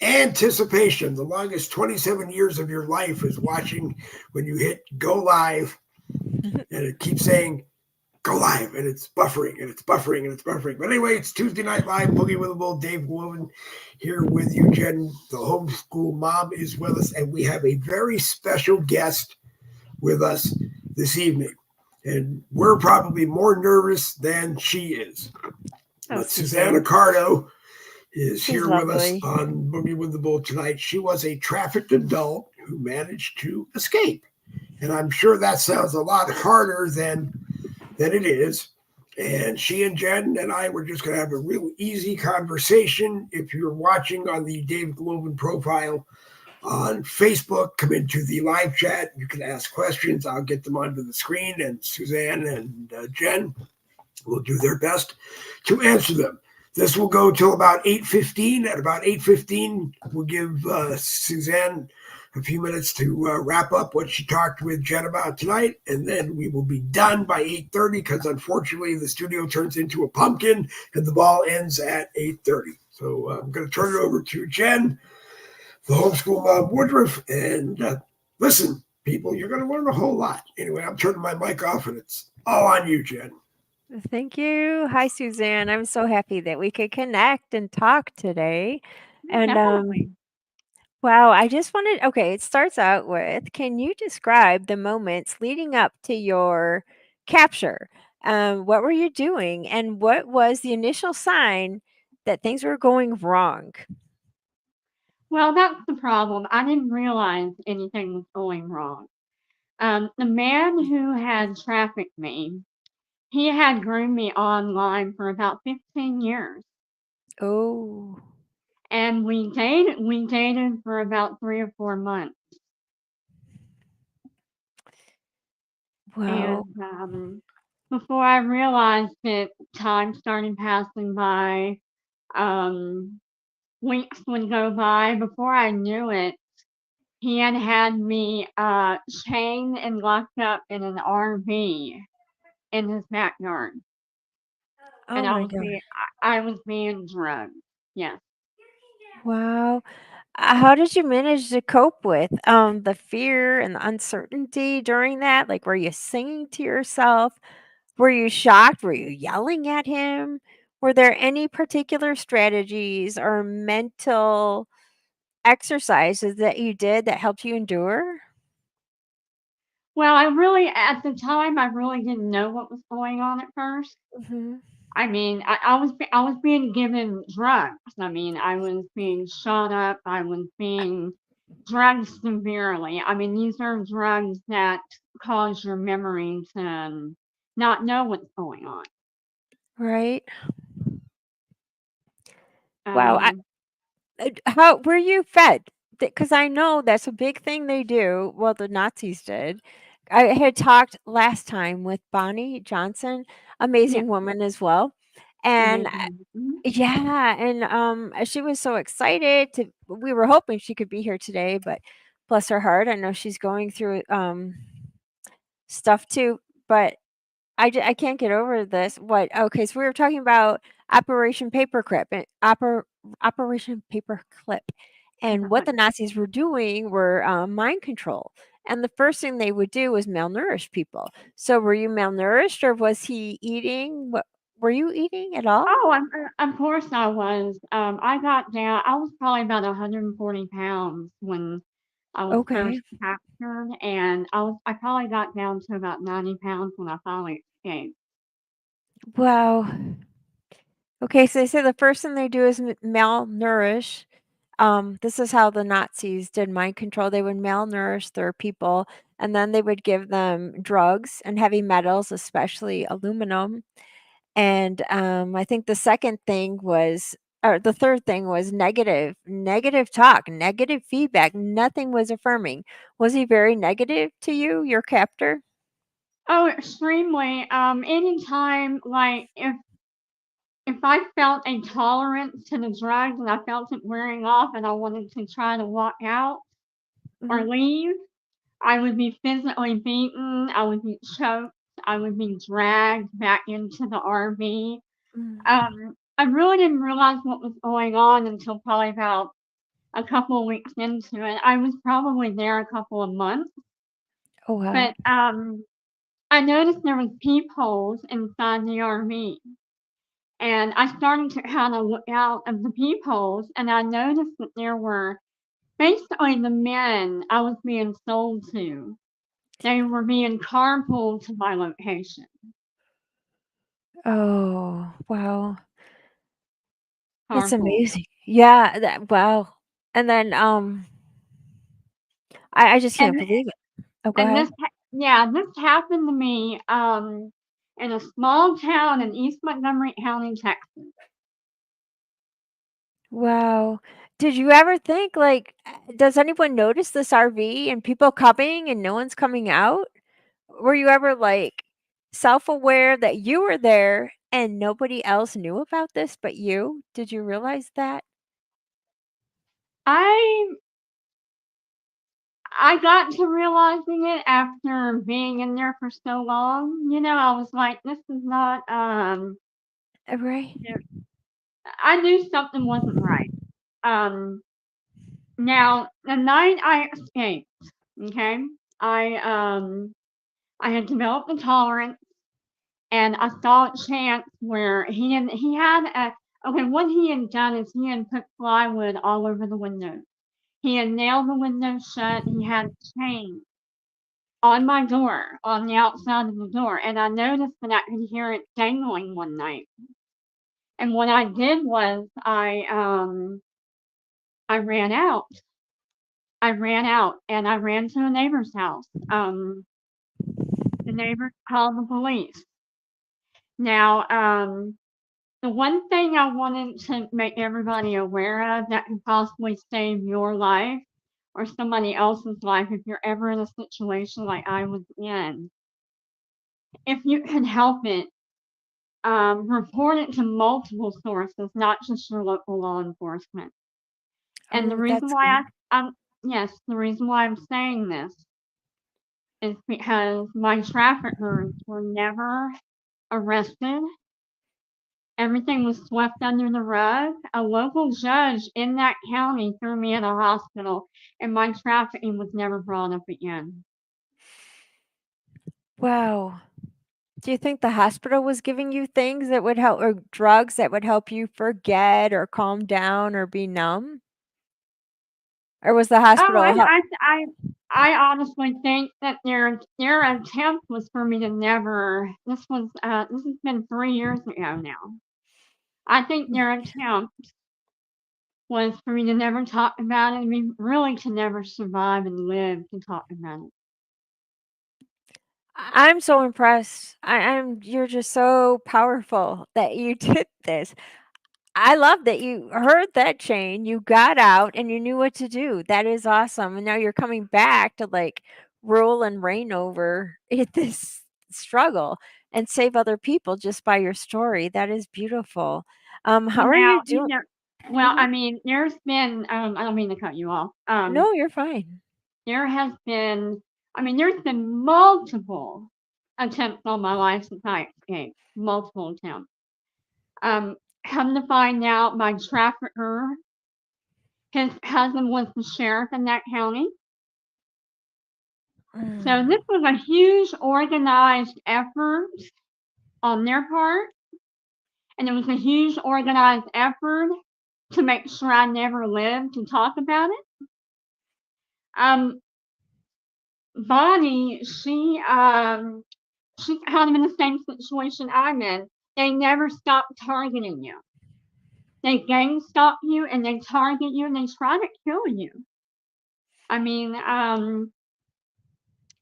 Anticipation, the longest 27 years of your life is watching when you hit go live and it keeps saying go live and it's buffering and it's buffering and it's buffering. But anyway, it's Tuesday Night Live, Boogie with the Bull, Dave Woven here with you. Jen, the homeschool mom, is with us, and we have a very special guest with us this evening. And we're probably more nervous than she is. Oh, But Susanna Suzanne. Cardo is She's here with us lovely. on Boogie with the Bull tonight. She was a trafficked adult who managed to escape. And I'm sure that sounds a lot harder than it is. And she and Jen and I were just going to have a real easy conversation. If you're watching on the Dave Globin profile on Facebook, come into the live chat. You can ask questions. I'll get them onto the screen, and Suzanne and Jen will do their best to answer them. This will go till about 8:15. At about 8:15, we'll give Suzanne a few minutes to wrap up what she talked with Jen about tonight, and then we will be done by 8:30 because unfortunately the studio turns into a pumpkin and the ball ends at 8:30. So I'm going to turn it over to Jen, the homeschool mom Woodruff, and listen, people, you're going to learn a whole lot. Anyway, I'm turning my mic off, and it's all on you, Jen. Thank you. Hi, Suzanne. I'm so happy that we could connect and talk today. And Definitely. wow, I just wanted, okay, it starts out with, can you describe the moments leading up to your capture? What were you doing, and what was the initial sign that things were going wrong? Well, that's the problem. I didn't realize anything was going wrong. The man who had trafficked me, he had groomed me online for about 15 years. Oh, And we dated for about 3 or 4 months. well, And before I realized it, time started passing by. Um, Weeks would go by. Before I knew it, he had me chained and locked up in an RV in his backyard, oh and my God. I was being drugged. Yes. Wow. How did you manage to cope with the fear and the uncertainty during that? Like, were you singing to yourself? Were you shocked? Were you yelling at him? Were there any particular strategies or mental exercises that you did that helped you endure? Well, at the time I really didn't know what was going on at first. Mhm. I mean, I was being given drugs. I mean, I was being shot up. I was being drugged severely. I mean, these are drugs that cause your memory to not know what's going on. Right. Wow. Um, How were you fed? Because I know that's a big thing they do. Well, the Nazis did. I had talked last time with Bonnie Johnson, yeah, amazing woman as well. And amazing. Mhm. yeah, and she was so excited to. We were hoping she could be here today, but bless her heart, I know she's going through stuff too. But I can't get over this. What? Okay, so we were talking about Operation Paperclip and Operation Paperclip, and what the Nazis were doing were mind control. And the first thing they would do was malnourish people. So were you malnourished, or was he eating? What were you eating at all? Oh, of course I was. I got down. I was probably about 140 pounds when I was first Okay. captured, and I probably got down to about 90 pounds when I finally escaped. Wow. Okay, so they say the first thing they do is malnourish. This is how the Nazis did mind control. They would malnourish their people, and then they would give them drugs and heavy metals, especially aluminum. And I think the second thing was, or the third thing was negative talk, negative feedback. Nothing was affirming. Was he very negative to you, your captor? Oh, extremely. Anytime, like if I felt a tolerance to the drugs and I felt it wearing off and I wanted to try to walk out or Hmm. leave, I would be physically beaten. I would be choked. I would be dragged back into the RV. I really didn't realize what was going on until probably about a couple of weeks into it. I was probably there a couple of months, Oh wow. but I noticed there was peepholes inside the RV, and I started to kind of look out of the peepholes, and I noticed that there were basically the men I was being sold to. They were being carpooled to my location. Oh wow. That's Carpool. amazing. Yeah, wow. And then I just can't And believe it. Oh, go and ahead. this happened to me in a small town in East Montgomery County, Texas. Wow. Did you ever think like does anyone notice this RV and people coming and no one's coming out? Were you ever like self-aware that you were there and nobody else knew about this but you? Did you realize that? I I got to realizing it after being in there for so long. I was like, this is not Right? you know, I knew something wasn't right. Um Now the night I escaped, okay, I I had developed a tolerance, and I saw a chance where he had a okay, what he had done is he had put plywood all over the windows. He had nailed the windows shut. He had chains on my door, on the outside of the door, and I noticed that I could hear it dangling one night. And what I did was I ran out. I ran out and I ran to a neighbor's house. The neighbor called the police. Now, the one thing I wanted to make everybody aware of that could possibly save your life or somebody else's life if you're ever in a situation like I was in, if you can help it, report it to multiple sources, not just your local law enforcement. And the Oh, reason that's why good. yes, the reason why I'm saying this is because my traffickers were never arrested. Everything was swept under the rug. A local judge in that county threw me in a hospital, and my trafficking was never brought up again. Wow. Do you think the hospital was giving you things that would help or drugs that would help you forget or calm down or be numb? Or was the Oh, hospital I, help? I, I, I honestly think that their attempt was for me to never. This has been 3 years ago now. I think their attempt was for me to never talk about it, and me really to never survive and live to talk about it. I'm so impressed. I'm you're just so powerful that you did this. I love that you heard that chain, you got out and you knew what to do. That is awesome. And now you're coming back to like rule and reign over this struggle and save other people just by your story. That is beautiful. How are you Now, doing? well, Mhm. I mean, there's been, I don't mean to cut you off. No, you're fine. There has been, I mean, there's been multiple attempts on my life since I escaped, multiple attempts. Um, Come to find out, my trafficker, his cousin was the sheriff in that county. So Mm. this was a huge organized effort on their part, and it was a huge organized effort to make sure I never lived to talk about it. Um, Bonnie, she's kind of in the same situation I'm in. They never stop targeting you. They gang stalk you and they target you and they try to kill you. I mean,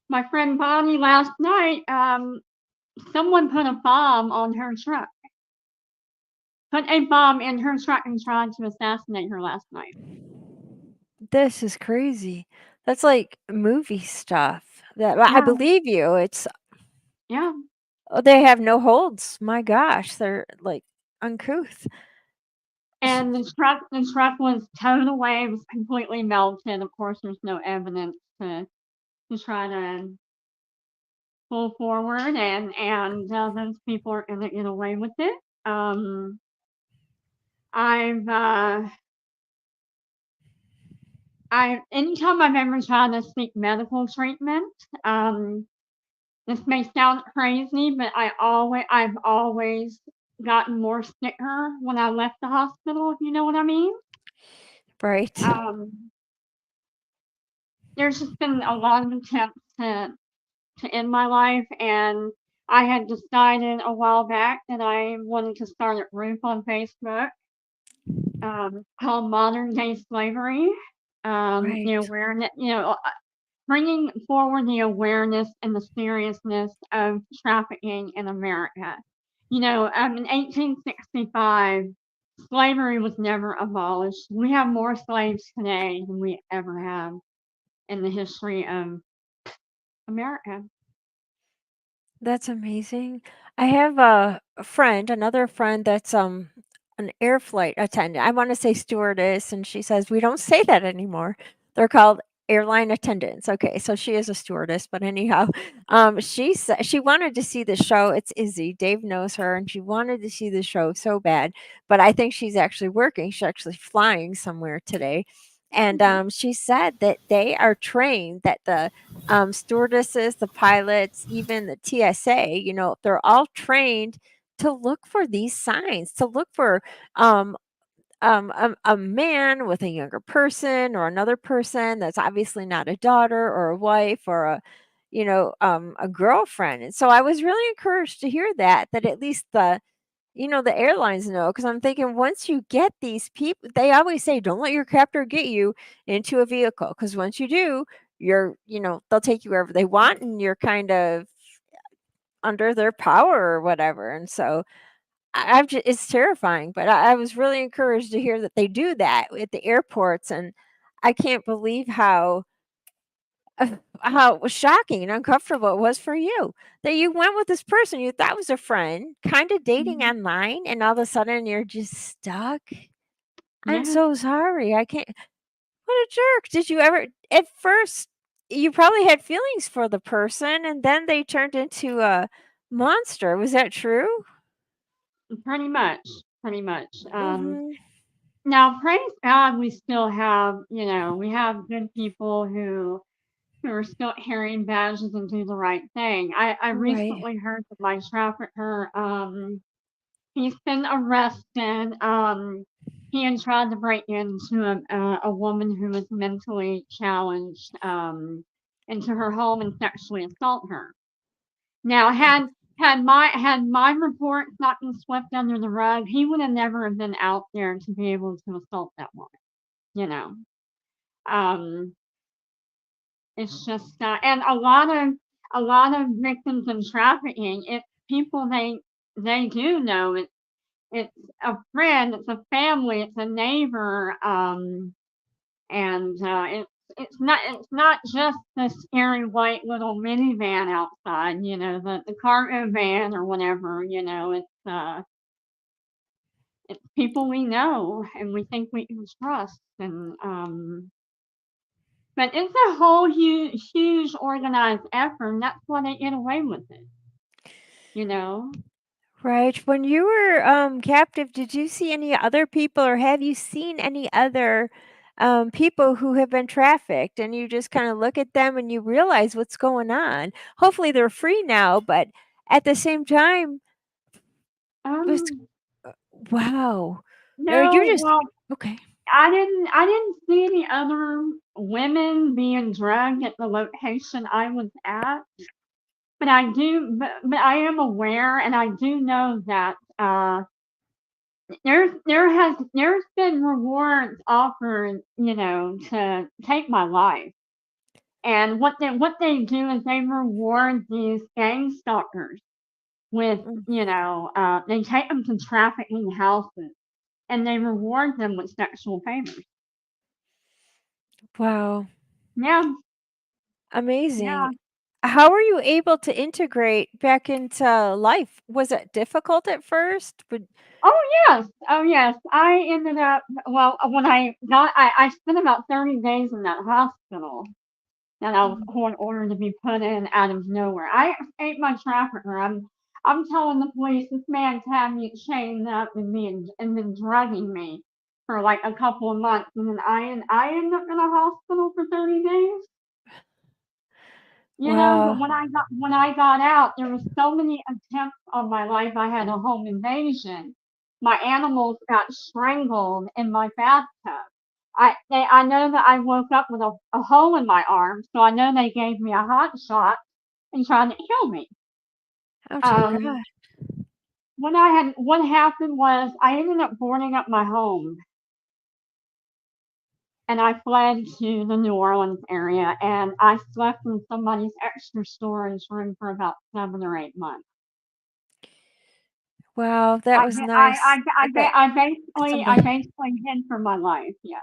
my friend Bonnie last night, someone put a bomb on her truck. Put a bomb in her truck and tried to assassinate her last night. This is crazy. That's like movie stuff. That I Yeah, believe you. It's yeah. oh, they have no holds. My gosh, they're like uncouth. And the truck was towed away. It was completely melted. Of course, there's no evidence to try to pull forward, and those people are gonna get away with it. I've Anytime I've ever tried to seek medical treatment, this may sound crazy, but I've always gotten more sicker when I left the hospital, if you know what I mean. Right. Um, there's just been a lot of attempts to end my life, and I had decided a while back that I wanted to start a group on Facebook called Modern Day Slavery. The Right. awareness, bringing forward the awareness and the seriousness of trafficking in America. In 1865, slavery was never abolished. We have more slaves today than we ever have in the history of America. That's amazing. I have a friend, another friend that's an air flight attendant. I want to say stewardess, and she says we don't say that anymore. They're called airline attendants. Okay, so she is a stewardess, but anyhow, she said she wanted to see the show. It's Izzy. Dave knows her, and she wanted to see the show so bad. But I think she's actually working. She's actually flying somewhere today. And Mhm. she said that they are trained, that the stewardesses, the pilots, even the TSA, they're all trained to look for these signs, to look for um, a man with a younger person or another person that's obviously not a daughter or a wife or a girlfriend. And so I was really encouraged to hear that at least the airlines know, because I'm thinking once you get these people, they always say, don't let your captor get you into a vehicle, because once you do, they'll take you wherever they want, and you're kind of under their power or whatever. And so I've just, it's terrifying, but I was really encouraged to hear that they do that at the airports, and I can't believe how shocking and uncomfortable it was for you that you went with this person you thought was a friend, kind of dating Mhm. online, and all of a sudden you're just stuck. I'm Yeah, so sorry. I can't. What a jerk. Did you ever, at first, you probably had feelings for the person, and then they turned into a monster. Was that true? pretty much, pretty much. Hmm. Now, praise God, we still have, we have good people who are still carrying badges and do the right thing. I Right. recently heard that my trafficker, he's been arrested. He had tried to break into a woman who was mentally challenged into her home and sexually assault her. Now, had my reports not been swept under the rug, he would have never have been out there to be able to assault that woman. You know, um, it's just and a lot of victims in trafficking, it's people they do know. It's a friend, it's a family, it's a neighbor, and it's not just the scary white little minivan outside, the cargo van or whatever, it's people we know and we think we can trust, and but it's a whole huge organized effort, and that's why they get away with it, you know. Right. When you were captive, did you see any other people, or have you seen any other people who have been trafficked, and you just kind of look at them and you realize what's going on? Hopefully they're free now, but at the same time, was Um, wow. You're no, just well, okay. I didn't see any other women being drugged at the location I was at, but I am aware, and I do know that there's been rewards offered, to take my life. And what they do is they reward these gang stalkers with, Mm, they take them to trafficking houses, and they reward them with sexual favors. wow. Yeah, Amazing. yeah. How were you able to integrate back into life? Was it difficult at first? Oh yes. I ended up, well, when I spent about 30 days in that hospital that I was Mm. ordered to be put in out of nowhere. I ate my trafficker. I'm telling the police this man's had me chained up and been drugging me. for like a couple of months, and then I ended up in a hospital for 30 days. But Wow. when I got out, there was so many attempts on my life. I had a home invasion. My animals got strangled in my bathtub. I know that I woke up with a hole in my arm, so I know they gave me a hot shot and tried to kill me. Oh dear Um, God. what happened was I ended up boarding up my home, and I fled to the New Orleans area, and I slept in somebody's extra storage room for about 7 or 8 months. Wow, that was nice. I bet I somebody, basically hid for my life. Yeah.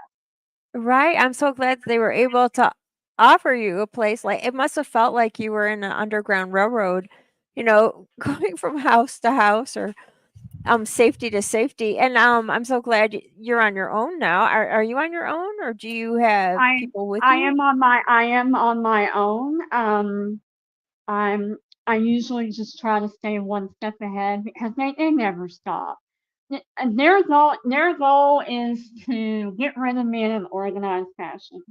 right? I'm so glad they were able to offer you a place. Like it must have felt like you were in an underground railroad, going from house to house or safety to safety. And I'm so glad you're on your own now. Are you on your own or do you have I people with you? I am on my own. I'm I usually just try to stay one step ahead because they never stop. And their goal is to get rid of me in an organized fashion.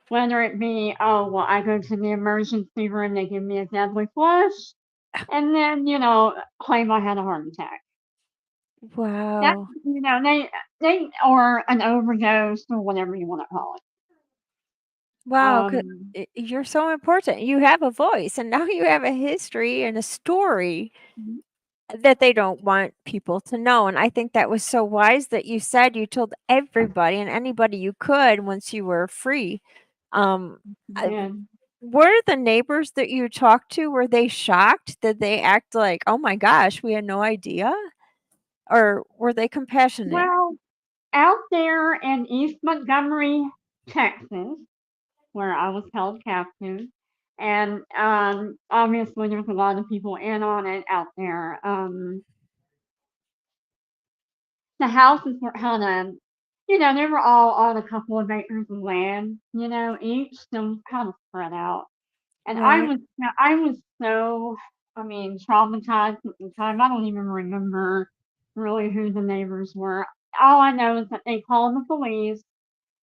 Whether it be, oh well, I go to the emergency room, they give me a deadly flush, and then claim I had a heart attack. That Wow. they or an overdose or whatever you want to call it. Wow, 'cau Um, you're so important. You have a voice and now you have a history and a story that they don't want people to know, and I think that was so wise that you said you told everybody and anybody you could once you were free. Um, I and were the neighbors that you talked to, were they shocked? Did they act like, "Oh my gosh, we had no idea?" Or were they compassionate? well, out there in East Montgomery, Texas, where I was held captive, and obviously there's a lot of people in on it out there. The houses were kind of, they were all on a couple of acres of land, each, so kind of spread out. And Right. I was so, I mean, traumatized at the time. I don't even remember really who the neighbors were. All I know is that they called the police,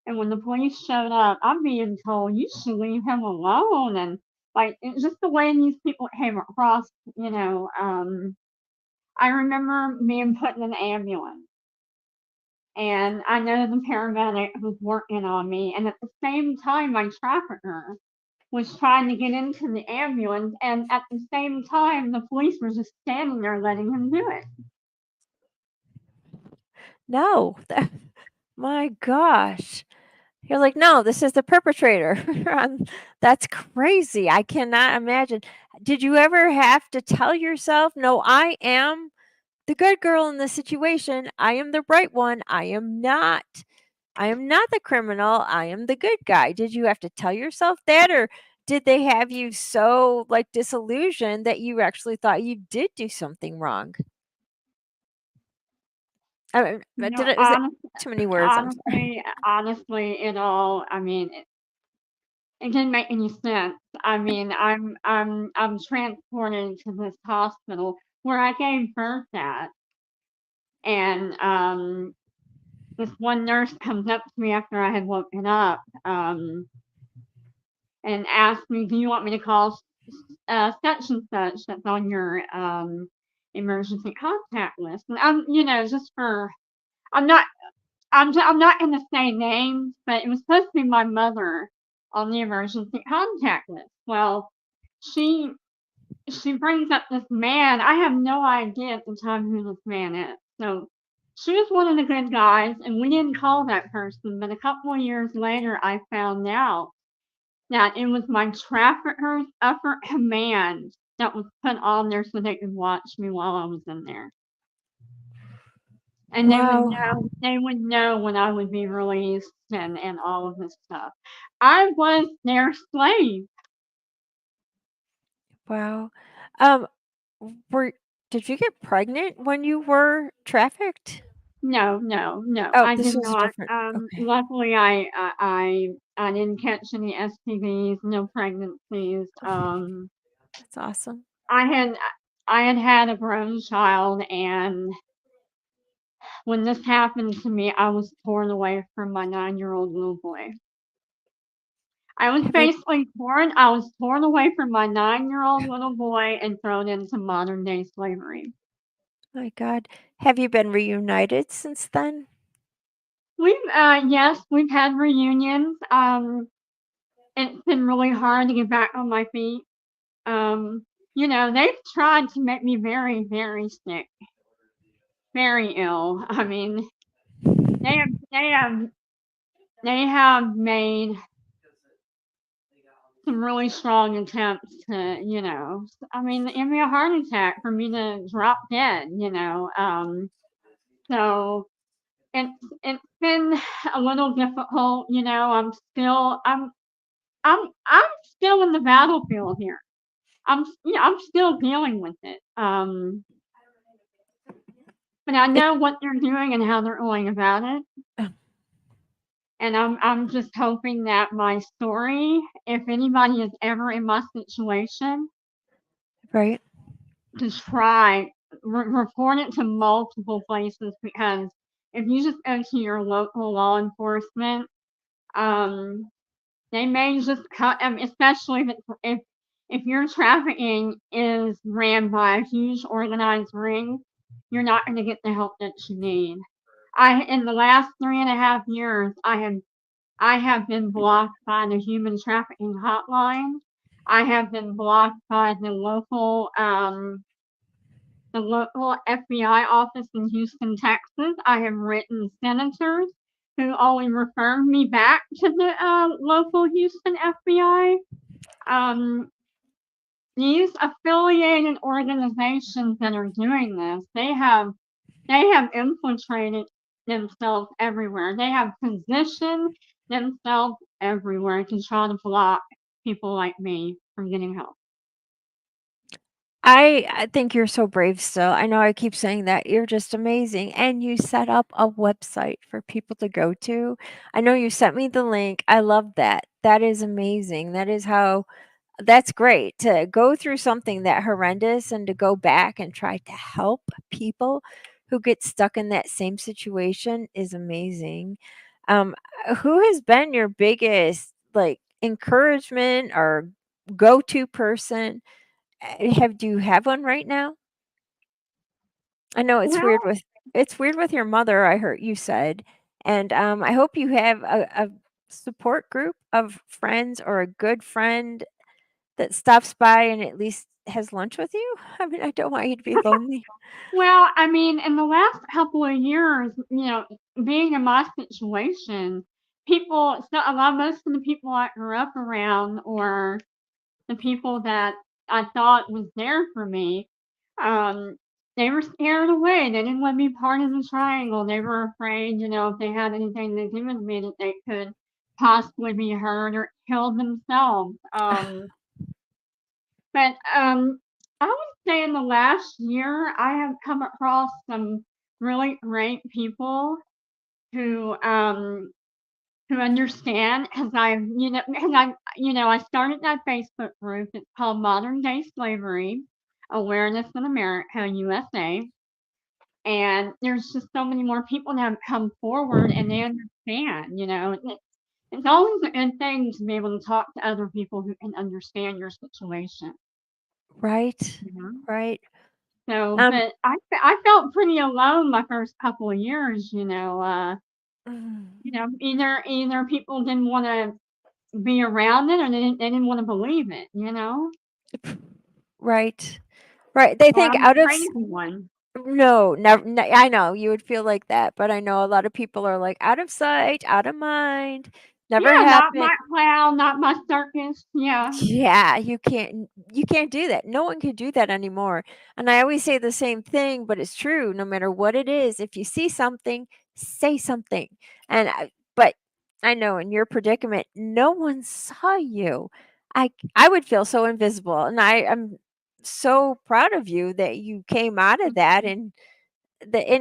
and when the police showed up, I'm being told you should leave him alone, and like it's just the way these people came across. I remember being put in an ambulance, and I know the paramedic was working on me, and at the same time, my trafficker was trying to get into the ambulance, and at the same time, the police were just standing there letting him do it. No. My gosh. You're like, "No, this is the perpetrator." That's crazy. I cannot imagine. Did you ever have to tell yourself, "No, I am the good girl in this situation. I am the right one. I am not the criminal. I am the good guy." Did you have to tell yourself that or did they have you so like disillusioned that you actually thought you did do something wrong? I mean, You did know, it was it honest, too many words? I'm sorry. honestly, it all. I mean, it didn't make any sense. I mean, I'm transported to this hospital where I gave birth at, and this one nurse comes up to me after I had woken up, and asked me, "Do you want me to call such and such that's on your emergency contact list?" And just for I'm not I'm not going to say names, but it was supposed to be my mother on the emergency contact list. Well, she she brings up this man. I have no idea at the time who this man is. So she was one of the good guys, and we didn't call that person. But a couple of years later, I found out that it was my trafficker's upper command that was put on there so they could watch me while I was in there. And Wow. they would know when I would be released and all of this stuff. I was their slave. Wow. Um, were did you get pregnant when you were trafficked? No, no, no, Oh, I this did was a not. different. Okay, Luckily, I didn't catch any STDs, no pregnancies. that's awesome. I had I had had a grown child, and when this happened to me, I was torn away from my 9-year-old little boy. I was Have you basically torn. I was torn away from my 9-year-old little boy and thrown into modern day slavery. my God, have you been reunited since then? Yes, we've had reunions. It's been really hard to get back on my feet. They've tried to make me very, very sick, very ill. I mean, they have, they have, they have made some really strong attempts to, I mean, give me a heart attack for me to drop dead. So it's been a little difficult. I'm still in the battlefield here. I'm still dealing with it. But I It, know what they're doing and how they're going about it. uh, And I'm just hoping that my story, if anybody is ever in my situation, right, to try report it to multiple places, because if you just go to your local law enforcement, um, they may just cut, especially if your trafficking is ran by a huge organized ring, you're not going to get the help that you need. In the last 3.5 years, I have been blocked by the human trafficking hotline. I have been blocked by the local FBI office in Houston, Texas. I have written senators who only refer me back to the local Houston FBI. Um, these affiliated organizations that are doing this, they have infiltrated themselves everywhere. They have positioned themselves everywhere to try to block people like me from getting help. I think you're so brave still. I know I keep saying that. You're just amazing. And you set up a website for people to go to. I know you sent me the link. I love that. That is amazing. That's great to go through something that horrendous and to go back and try to help people who get stuck in that same situation is amazing. Um, who has been your biggest like encouragement or go-to person? Do you have one right now? I know Well, it's weird with your mother, I heard you said. And I hope you have a support group of friends or a good friend that stops by and at least has lunch with you. I mean, I don't want you to be lonely. I mean, in the last couple of years, being in my situation, it's not a lot. Most of the people I grew up around, or the people that I thought was there for me, um, they were scared away. They didn't want to be part of the triangle. They were afraid, if they had anything to do with me, that they could possibly be hurt or kill themselves. But I would say in the last year, I have come across some really great people who understand, I started that Facebook group. It's called Modern Day Slavery Awareness in America, USA. And there's just so many more people that have come forward and they understand, it's always a good thing to be able to talk to other people who can understand your situation. Right. You know? Right. So, Um but I felt pretty alone my first couple of years, either people didn't want to be around it, or they didn't want to believe it. right. Right. They Or think I'm the out of crazy one. no, never. I know you would feel like that, but I know a lot of people are like out of sight, out of mind. Never Yeah, not happened. my clown, not my circus. Yeah. Yeah, you can't do that. No one can do that anymore. And I always say the same thing, but it's true. No matter what it is, if you see something, say something. But I know in your predicament, no one saw you. I would feel so invisible, and I'm so proud of you that you came out of that and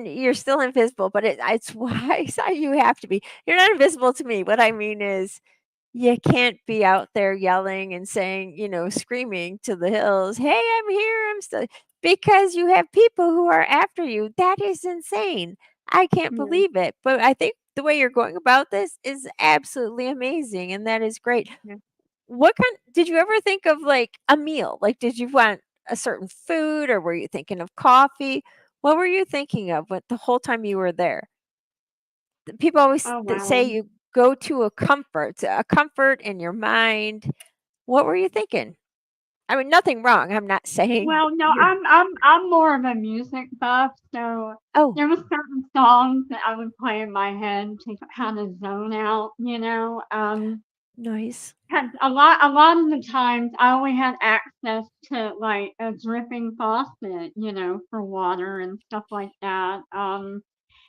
you're still invisible. But it's why you have to be. You're not invisible to me. What I mean is you can't be out there yelling and saying, screaming to the hills, "Hey, I'm here. I'm still," because you have people who are after you. That is insane. I can't Yeah. believe it. But I think the way you're going about this is absolutely amazing, and that is great. Yeah. What kind did you ever think of, like, a meal? Like, did you want a certain food, or were you thinking of coffee? What were you thinking of what the whole time you were there? People always Oh say wow. you go to a comfort in your mind. What were you thinking? I mean, nothing wrong. I'm not saying Well, no, you're I'm more of a music buff, so oh, there was certain songs that I would play in my head to kind of zone out, you know. 'Cause Cause a lot of the times I only had access to like a dripping faucet, you know, for water and stuff like that.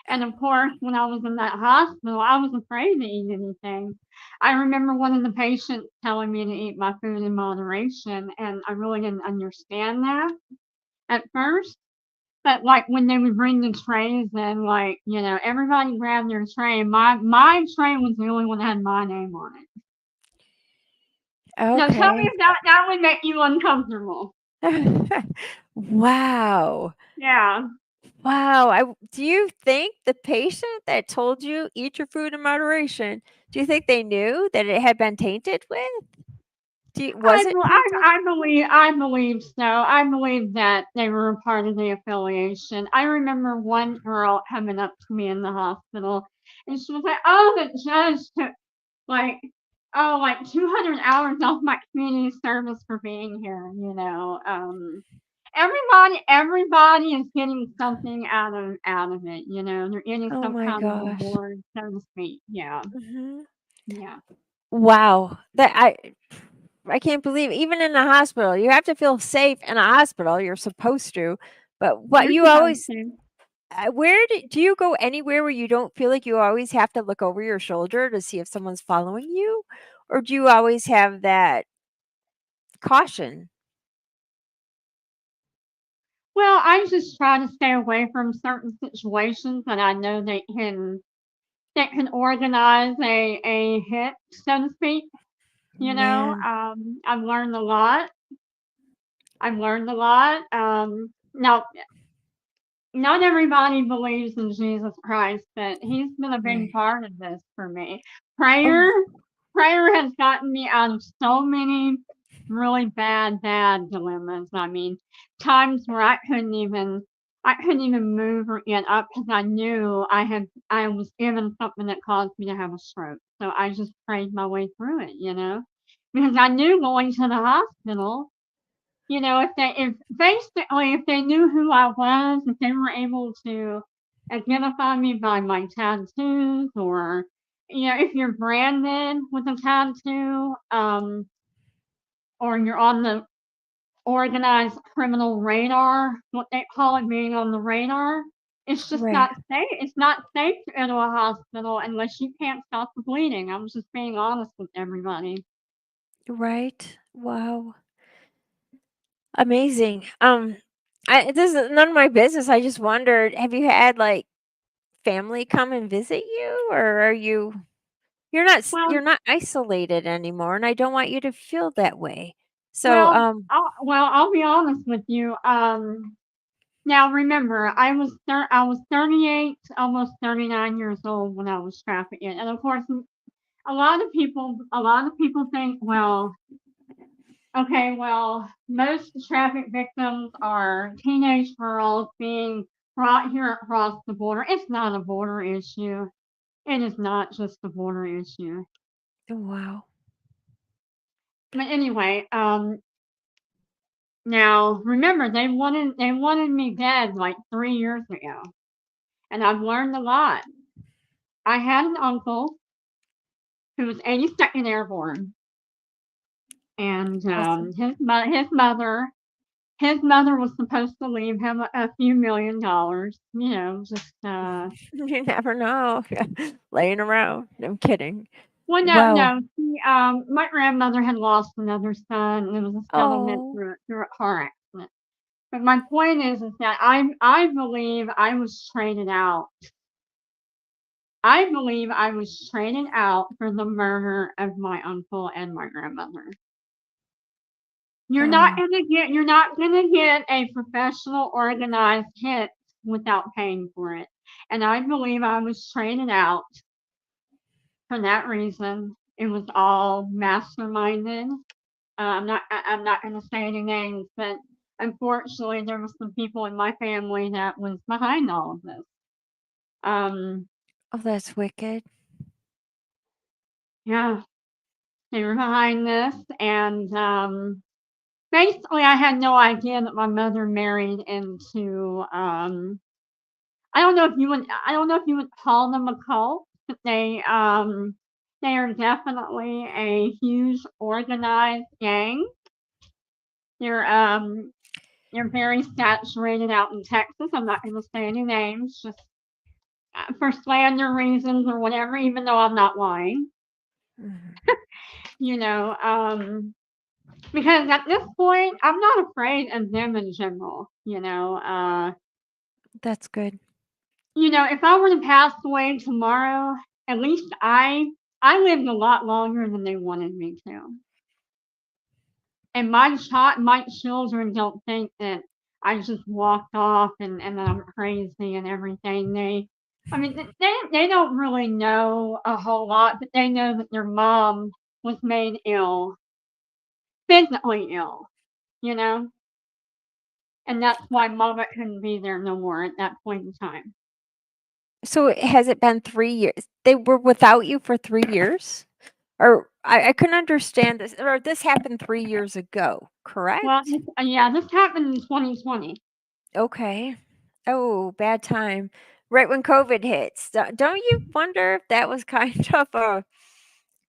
And of course, when I was in that hospital, I was afraid to eat anything. I remember one of the patients telling me to eat my food in moderation, and I really didn't understand that at first. But like when they would bring the trays in, like, you know, everybody grabbed their tray, and my tray was the only one that had my name on it. Now tell me okay. if that would make you uncomfortable. Wow. Yeah. Wow, do you think the patient that told you, "Eat your food in moderation," do you think they knew that it had been tainted with? Was it tainted? I believe so. I believe that they were a part of the affiliation. I remember one girl coming up to me in the hospital, and she was like, "Oh, the judge took like, oh, like 200 hours off my community service for being here." You know, everybody is getting something out of it. You know, they're getting Oh some my kind of gosh. reward, so to speak. Yeah, Mhm. yeah. Wow, I can't believe even in a hospital, you have to feel safe in a hospital, you're supposed to, but what You're you supposed always to. where do you go anywhere where you don't feel like you always have to look over your shoulder to see if someone's following you? Or do you always have that caution? Well, I just try to stay away from certain situations that I know that can organize a hit, so to speak. You know, Man, I've learned a lot. I've learned a lot. Now, not everybody believes in Jesus Christ, but he's been a big right. part of this for me. Oh, Prayer, prayer has gotten me out of so many really bad dilemmas. I mean, times where I couldn't even move or get up because I knew I was given something that caused me to have a stroke. So I just prayed my way through it, you know, because I knew going to the hospital, you know, if they knew who I was, if they were able to identify me by my tattoos, or you know, if you're branded with a tattoo, or you're on the organized criminal radar, what they call it, being on the radar, it's just right. not safe. It's not safe to enter a hospital unless you can't stop the bleeding. I was just being honest with everybody. Right. Wow. Amazing. This is none of my business. I just wondered, have you had like family come and visit you, or are Well, you're not isolated anymore, and I don't want you to feel that way. So, well, I'll be honest with you. Now remember, I was 38, almost 39 years old when I was trafficked, and of course, a lot of people think, well, okay, well, most traffic victims are teenage girls being brought here across the border. It's not a border issue. It is not just a border issue. wow. But anyway, now remember, they wanted me dead like 3 years ago, and I've learned a lot. I had an uncle who was 82nd Airborne, and Awesome. his mother was supposed to leave him a few $1 million. You know, just You never know. Laying around. I'm kidding. well, no, Wow. no. My grandmother had lost another son, and it was a settlement Oh, through a car accident. But my point is that I believe I was traded out. I believe I was traded out for the murder of my uncle and my grandmother. wow. You're not gonna get a professional organized hit without paying for it. And I believe I was traded out for that reason. It was all masterminded. I'm not going to say any names, but unfortunately, there were some people in my family that was behind all of this. Oh, that's wicked. Yeah, they were behind this, and basically, I had no idea that my mother married into. I don't know if you would. I don't know if you would call them a cult, but they are definitely a huge organized gang. They're they're very saturated out in Texas. I'm not going to say any names, just for slander reasons or whatever. Even though I'm not lying, Mhm. you know. Because at this point, I'm not afraid of them in general. That's good. If I were to pass away tomorrow, at least I lived a lot longer than they wanted me to. And my children don't think that I just walked off and that I'm crazy and everything. I mean, they don't really know a whole lot, but they know that their mom was made ill, physically ill, you know, and that's why Mama couldn't be there no more at that point in time. So has it been 3 years? They were without you for 3 years? Or I couldn't understand this, or this happened 3 years ago, correct? Well, this happened in 2020. Okay. Oh, bad time. Right when COVID hits. Don't you wonder if that was kind of a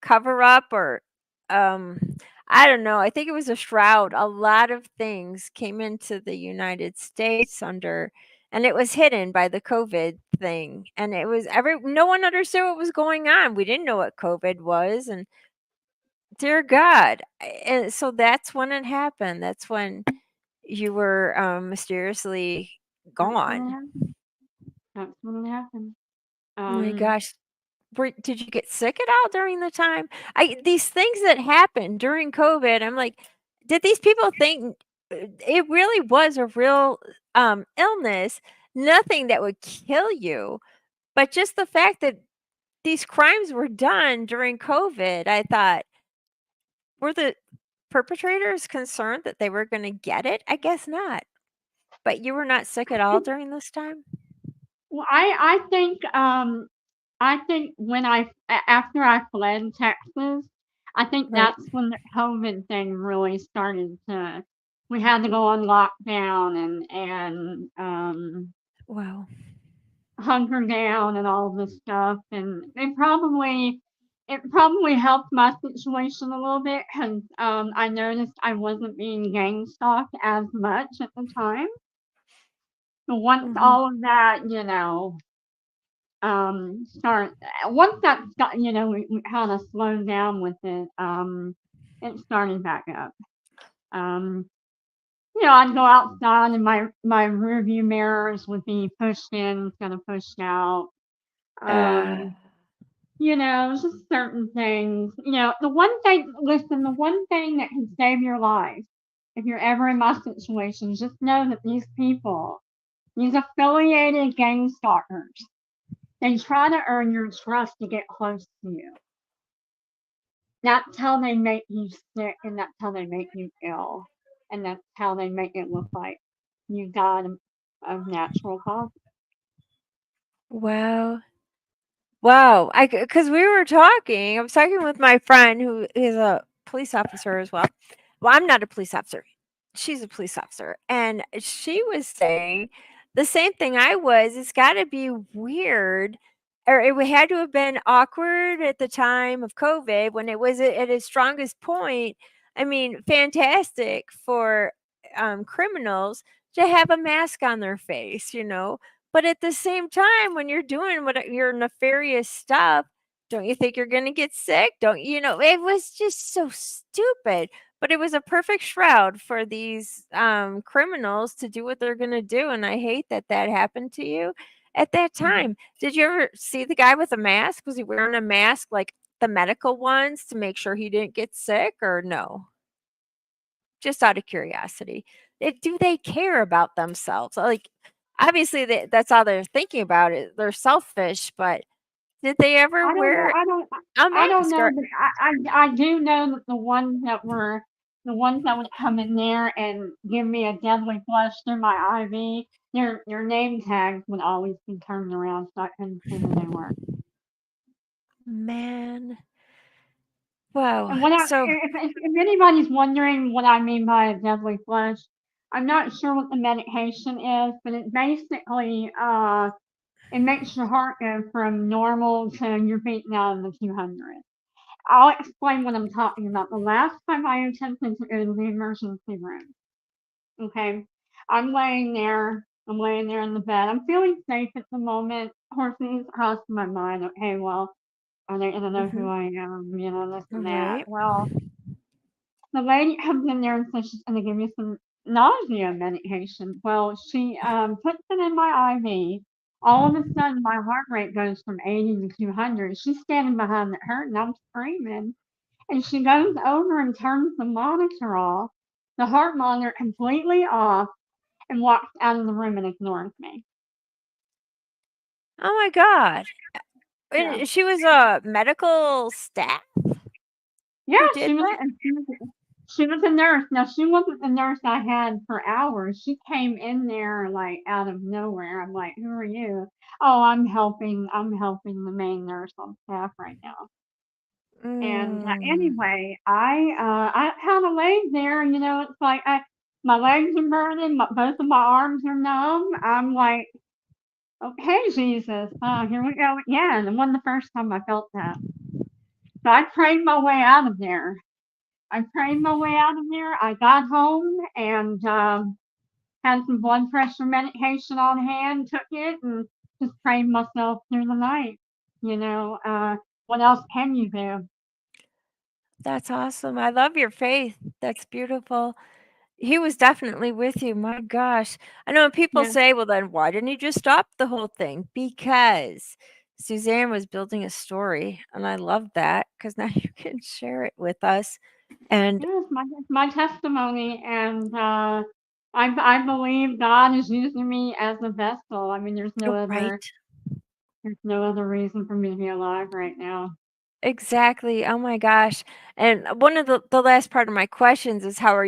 cover up or um I don't know. I think it was a shroud. A lot of things came into the United States under, and it was hidden by the COVID thing. And it was no one understood what was going on. We didn't know what COVID was, and dear God. And so that's when it happened. That's when you were mysteriously That's when it gone. happened. That's when it happened. Oh my Um, gosh. Did you get sick at all during the time? These things that happened during COVID, I'm like, did these people think it really was a real illness? Nothing that would kill you, but just the fact that these crimes were done during COVID, I thought, were the perpetrators concerned that they were going to get it? I guess not. But you were not sick at all during this time? well, I think after I fled Texas, I think Right. that's when the COVID thing really started to. We had to go on lockdown and Wow. hunker down and all this stuff, and it probably helped my situation a little bit because I noticed I wasn't being gang stalked as much at the time. So once Mhm. all of that, start once that got, we kind of slowed down with it, it started back up. Um, I'd go outside and my rear view mirrors would be pushed in instead of pushed out. Uh, Um, just certain things. The one thing that can save your life if you're ever in my situation, just know that these affiliated gang stalkers, they try to earn your trust to get close to you. That's how they make you sick, and that's how they make you ill, and that's how they make it look like you died of natural causes. wow. Wow, because we were talking, I was talking with my friend who is a police officer as well. Well, I'm not a police officer. She's a police officer, and she was saying the same thing I was. It's got to be weird, or had to have been awkward at the time of COVID when it was at its strongest point. I mean, fantastic for criminals to have a mask on their face, but at the same time, when you're doing what your nefarious stuff, don't you think you're going to get sick? Don't you know? It was just so stupid, but it was a perfect shroud for these criminals to do what they're going to do. And I hate that that happened to you at that Mhm. time. Did you ever see the guy with a mask? Was he wearing a mask like the medical ones to make sure he didn't get sick, or no? Just out of curiosity. Do they care about themselves? Like, obviously that's all they're thinking about. It they're selfish, but did they ever I don't know. wear I don't. a I don't mask know, or but I do know that the ones that would come in there and give me a deadly flush through my IV, their name tags would always be turned around so I couldn't see who they were. man? Wow. And what I, So if anybody's wondering what I mean by a deadly flush, I'm not sure what the medication is, but it basically it makes your heart go from normal to you're beating out of the 200. I'll explain what I'm talking about. The last time I attempted to go to the emergency room, okay, I'm laying there in the bed. I'm feeling safe at the moment. Of course, things cross my mind. Okay, well, are they gonna know who mhm, I am? You know, this and that. right. Well, the lady comes in there and says she's gonna give me some nausea medication. Well, she puts it in my IV. All of a sudden, my heart rate goes from 80 to 200. She's standing behind her, and I'm screaming. And she goes over and turns the monitor off, the heart monitor completely off, and walks out of the room and ignores me. Oh my god. Yeah. And she was a medical staff Yeah, who did she was that? she was a nurse. Now she wasn't the nurse I had for hours. She came in there like out of nowhere. I'm like, who are you? Oh, I'm helping the main nurse on staff right now. And Mm, anyway, I kind of laid there. You know, it's like my legs are burning, both of my arms are numb. I'm like, okay, Jesus, here we go again. It wasn't the first time I felt that. So I prayed my way out of there. I prayed my way out of there. I got home and had some blood pressure medication on hand, took it, and just prayed myself through the night. You know, what else can you do? that's awesome. I love your faith. That's beautiful. He was definitely with you. My gosh. I know people Yeah. say, well, then why didn't you just stop the whole thing? Because Suzanne was building a story. And I love that because now you can share it with us. And Yeah, it's my testimony, and I believe God is using me as a vessel. I mean, oh, right. there's no other reason for me to be alive right now. Exactly. Oh my gosh. And one of the last part of my questions is how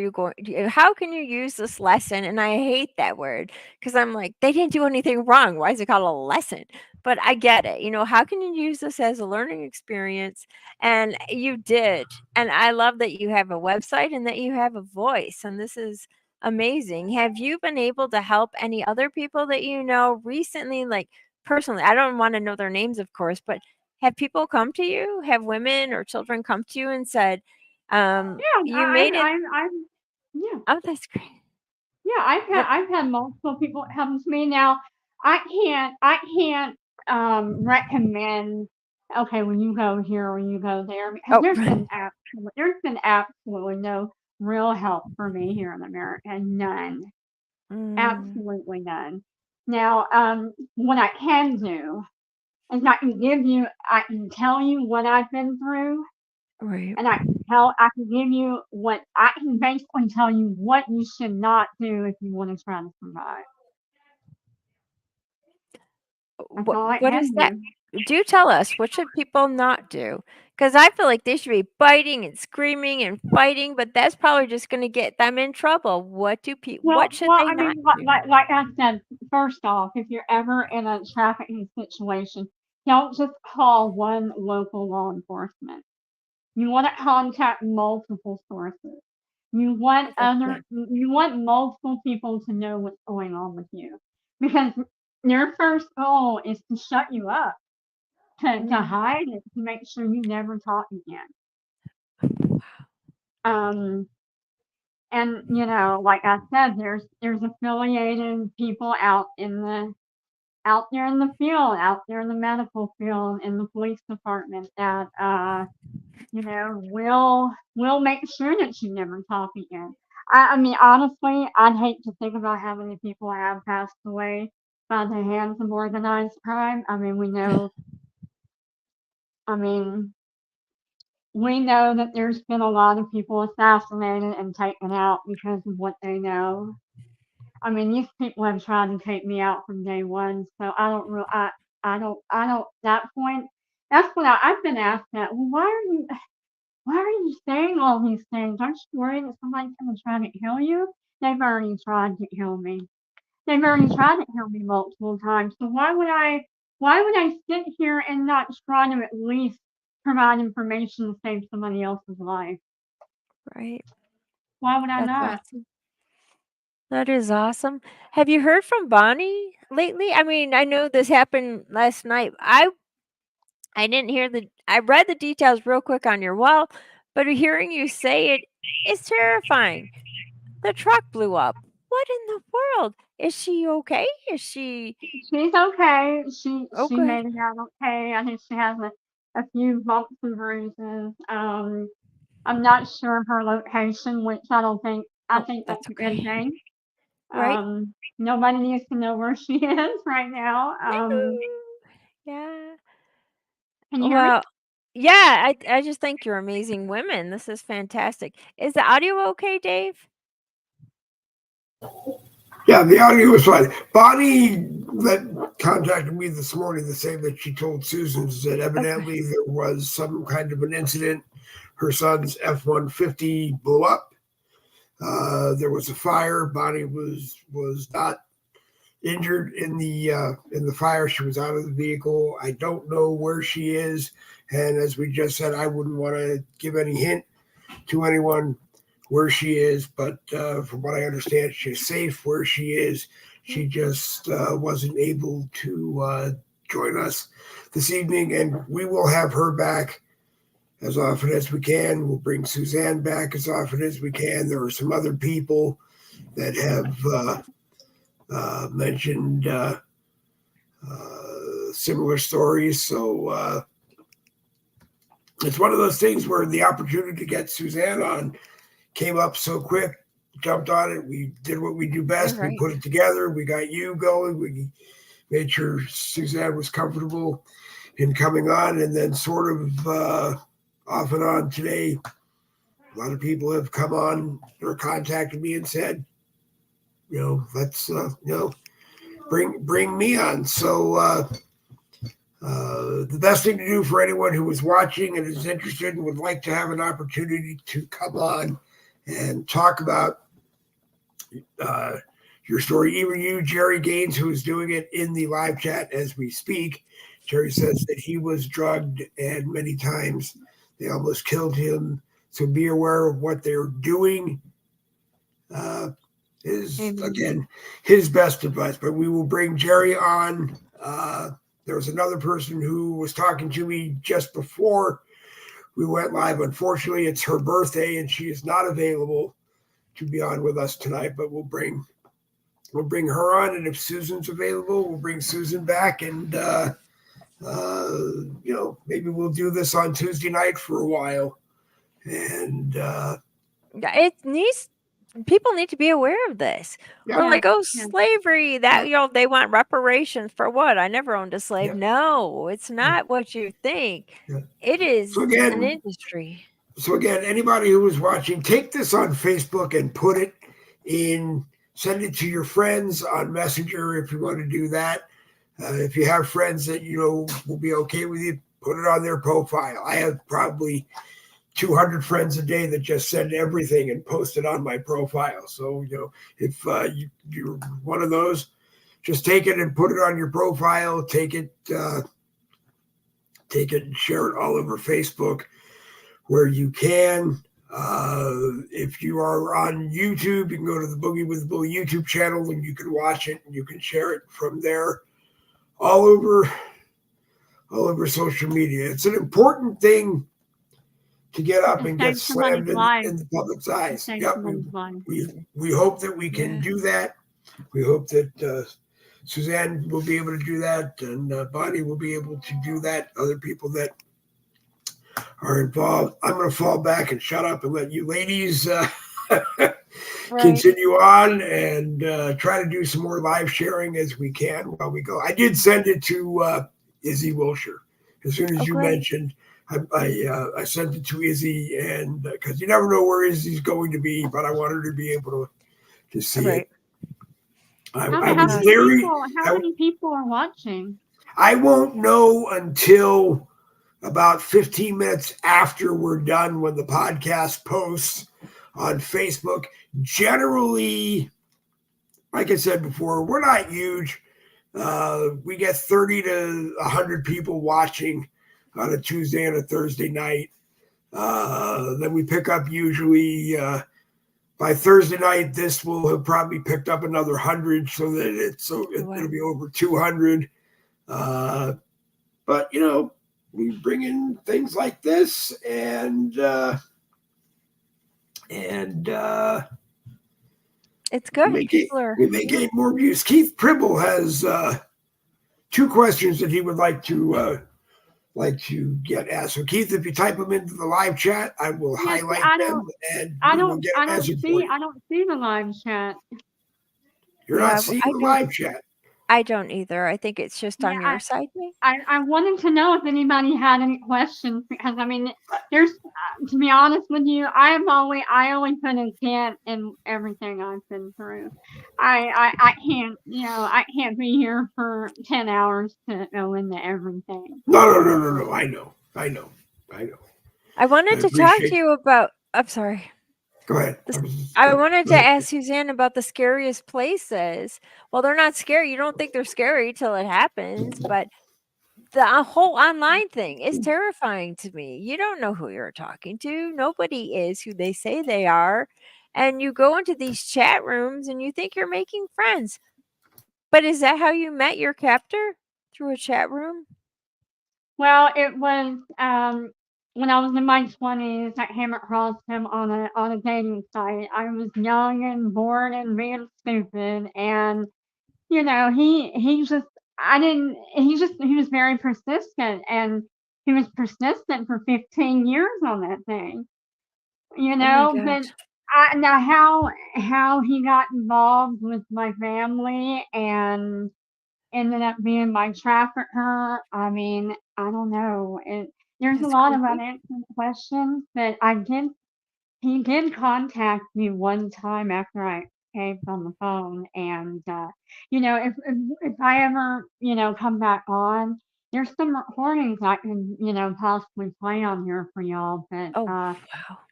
can you use this lesson? And I hate that word because I'm like, they didn't do anything wrong. Why is it called a lesson? But I get it. How can you use this as a learning experience? And you did. And I love that you have a website and that you have a voice. And this is amazing. Have you been able to help any other people that you know recently, like personally? I don't want to know their names, of course, but have people come to you? Have women or children come to you and said, Yeah, "You made it." I yeah. Oh, that's great. Yeah, What I've had multiple people come to me. Now, I can't recommend, okay, when you go here or you go there, because oh, there's been absolutely no real help for me here in America. None. mm, Absolutely none. Now, what I can do is I can tell you what I've been through, right. and I can give you what I can basically tell you what you should not do if you want to try to survive. That's all I What is can that? do. Do tell us, what should people not do? Because I feel like they should be biting and screaming and fighting, but that's probably just gonna get them in trouble. What should Well, they I not mean, do? like I said, first off, if you're ever in a trafficking situation, don't just call one local law enforcement. You want to contact multiple sources. Oh, that's good. You want multiple people to know what's going on with you, because their first goal is to shut you up, to Mm, hide it, to make sure you never talk again. Um, and like I said, there's affiliated people out there in the field, out there in the medical field, in the police department that will make sure that you never talk again. I mean, honestly, I'd hate to think about how many people have passed away by the hands of organized crime. I mean, we know that there's been a lot of people assassinated and taken out because of what they know. I mean, these people have tried to take me out from day one, so I don't really, I don't, that point, that's what I've been asked that, well, why are you saying all these things? Aren't you worried that somebody's going to try to kill you? They've already tried to kill me. They've already tried to kill me multiple times. So why would I sit here and not try to at least provide information to save somebody else's life? Right. Why would I That's not? awesome. That is awesome. Have you heard from Bonnie lately? I mean, I know this happened last night. I didn't hear I read the details real quick on your wall, but hearing you say it is terrifying. The truck blew up. What in the world? Is she okay? Is she She's okay. She oh she good? made it out okay. I think she has a few bumps and bruises. I'm not sure of her location, which I Oh, think that's that's a good okay. thing. Right? Nobody needs to know where she is right now. Yeah. Can you hear me? Well, yeah, I just think you're amazing women. This is fantastic. Is the audio okay, Dave? Yeah, the audio was fine. Bonnie that contacted me this morning the same that she told Susan that Okay. evidently there was some kind of an incident. Her son's F-150 blew up. There was a fire. Bonnie was not injured in the fire. She was out of the vehicle. I don't know where she is, and as we just said, I wouldn't want to give any hint to anyone where she is, but from what I understand, she's safe where she is. She just wasn't able to join us this evening, and we will have her back as often as we can. We'll bring Suzanne back as often as we can. There are some other people that have mentioned similar stories, so it's one of those things where the opportunity to get Suzanne on came up so quick, jumped on it. We did what we do best. We Right. put it together. We got you going. We made sure Suzanne was comfortable in coming on, and then sort of off and on today, a lot of people have come on or contacted me and said, let's bring me on. So the best thing to do for anyone who is watching and is interested and would like to have an opportunity to come on and talk about your story. Even you, Jerry Gaines, who is doing it in the live chat as we speak. Jerry says that he was drugged and many times they almost killed him. So be aware of what they're doing. Is again his best advice. But we will bring Jerry on. There was another person who was talking to me just before we went live. Unfortunately, it's her birthday and she is not available to be on with us tonight, but we'll bring her on, and if Susan's available, we'll bring Susan back, and maybe we'll do this on Tuesday night for a while. And it needs people need to be aware of this. Yeah. We're like, oh, Yeah. slavery, that they want reparations for what? I never owned a slave. Yeah. No, it's not what you think. Yeah. It is So again- an industry. So again, anybody who is watching, take this on Facebook and put it in, send it to your friends on Messenger if you want to do that. If you have friends that will be okay with you, put it on their profile. I have probably 200 friends a day that just send everything and post it on my profile. So if you're one of those, just take it and put it on your profile. Take it and share it all over Facebook where you can. If you are on YouTube, you can go to the Boogie with the Bull YouTube channel and you can watch it and you can share it from there all over social media. It's an important thing to get up and get slammed in the public's eyes. Yep. We hope that we can do that. We hope that Suzanne will be able to do that, and Bonnie will be able to do that. Other people that are involved. I'm going to fall back and shut up and let you ladies continue on and try to do some more live sharing as we can while we go. I did send it to Izzy Wilshire as soon as you mentioned. I sent it to Izzy, and because you never know where Izzy's going to be, but I want her to be able to see it. How I Oh how was gosh. many very, people how I, many people are watching? I won't know until about 15 minutes after we're done when the podcast posts on Facebook. Generally, like I said before, we're not huge. We get 30 to 100 people watching on a Tuesday and a Thursday night. Then we pick up usually by Thursday night. This will have probably picked up another 100, so that Wow. it'll be over 200. But we bring in things like this, and It's good. People are, we may gain more views. Keith Pribble has two questions that he would like to get asked. So Keith, if you type them into the live chat, I will Yes, highlight them and we will get them answered for you. I don't see the live chat. You're yeah, not seeing I the don't, live chat. I don't either. I think it's just Yeah, on your side. Maybe? I wanted to know if anybody had any questions because I mean, there's to be honest with you, I only put intent in everything I've been through. I can't I can't be here for 10 hours to go into everything. No. I know. I I wanted to talk to appreciate. you about, I'm sorry. Go ahead. I wanted Go to ahead. ask Suzanne about the scariest places. Well, they're not scary. You don't think they're scary till it happens, but the whole online thing is terrifying to me. You don't know who you're talking to. Nobody is who they say they are. And you go into these chat rooms and you think you're making friends. But is that how you met your captor? Through a chat room? Well, it was when I was in my 20s. I came across him on a dating site. I was young and bored and being stupid, and he just I didn't. He was very persistent, and he was persistent for 15 years on that thing. Oh my But gosh. now how he got involved with my family and ended up being my trafficker. I mean, I don't know. There's a That's lot of creepy. unanswered questions, but he did contact me one time after I escaped on the phone, and if I ever come back on, there's some recordings I can possibly play on here for y'all. But Oh, wow.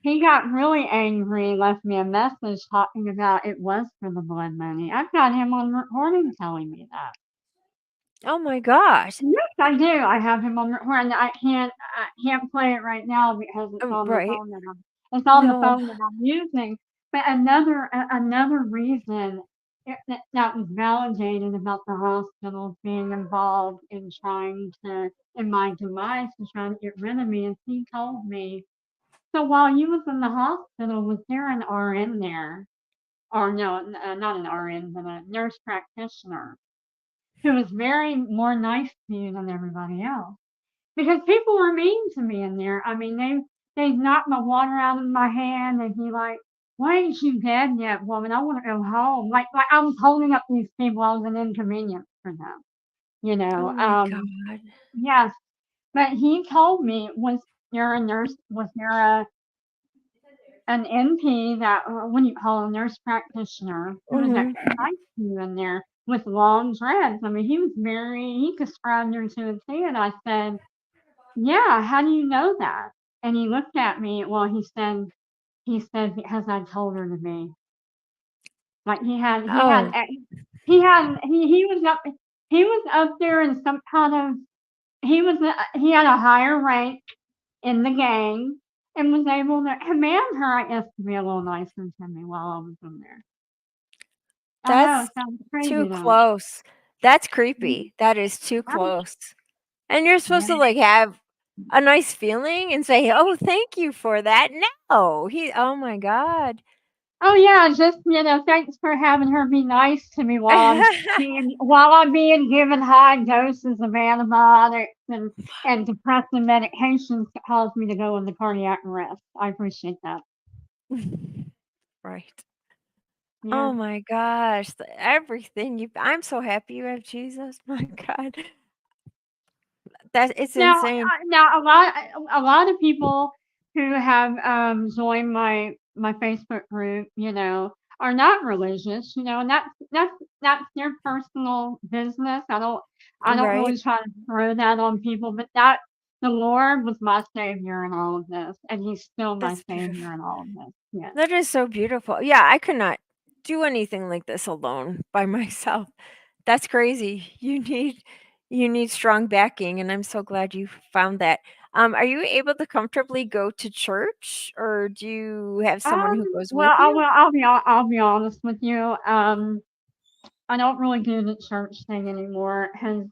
he got really angry, left me a message talking about it was for the blood money. I've got him on recording telling me that. Oh my gosh. Yes, I do. I have him on recording. I can't play it right now because Right. it's on the No. phone that I'm using. But another reason that was validated about the hospital being involved in in my demise and trying to get rid of me is he told me, so while you was in the hospital, was there an RN there? Or no, not an RN, but a nurse practitioner who was very more nice to you than everybody else. Because people were mean to me in there. I mean, they knocked my water out of my hand and be like, "Why ain't you dead yet, woman? I want to go home." Like I was holding up these people. I was an inconvenience for them. You Oh know. my god. Yes. But he told me, was there a nurse? Was there an NP that when you call a nurse practitioner who was Mhm. actually nice to you in there with long dreads. I mean, he described her to a T, and I said, "Yeah, how do you know that?" And he looked at me. Well, he said because I told her to be. Like Oh. he was up there in some kind of he had a higher rank in the gang and was able to command her, I guess, to be a little nicer to me while I was in there. I know, That's it sounds too crazy, don't close. That's it? creepy. That is too Um, close. And you're supposed to yeah. like have a nice feeling and say, "Oh, thank you for that." No. Oh my god. Oh yeah, just thanks for having her be nice to me while I'm being given high doses of antibiotics and depressant medications to cause me to go into cardiac arrest. I appreciate that. Right. Yeah. Oh my gosh. Everything you I'm so happy you have Jesus. My god. That it's insane. Now a lot of people who have joined my Facebook group, are not religious, and that's their personal business. I don't Right. really try to throw that on people, but that the Lord was my savior in all of this, and He's still my That's beautiful. savior in all of this. Yes. That is so beautiful. Yeah, I could not do anything like this alone by myself. That's crazy. You need strong backing, and I'm so glad you found that. Are you able to comfortably go to church, or do you have someone who goes with you? I'll be honest with you. I don't really do the church thing anymore because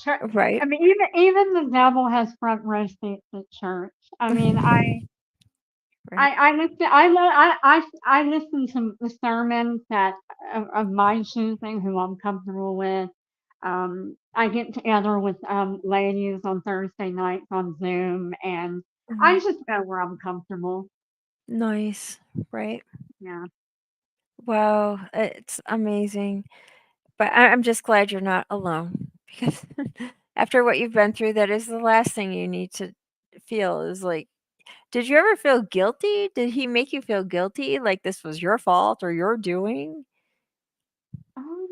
church. Right. I mean, even the devil has front row seats at church. I mean, Right. I listen to the sermons that of my choosing, who I'm comfortable with. I get together with ladies on Thursday nights on Zoom, and I Mhm. just go where I'm comfortable. Nice. Right. Yeah. Wow, it's amazing. But I'm just glad you're not alone because after what you've been through, that is the last thing you need to feel is like, did you ever feel guilty? Did he make you feel guilty like this was your fault or your doing? Um,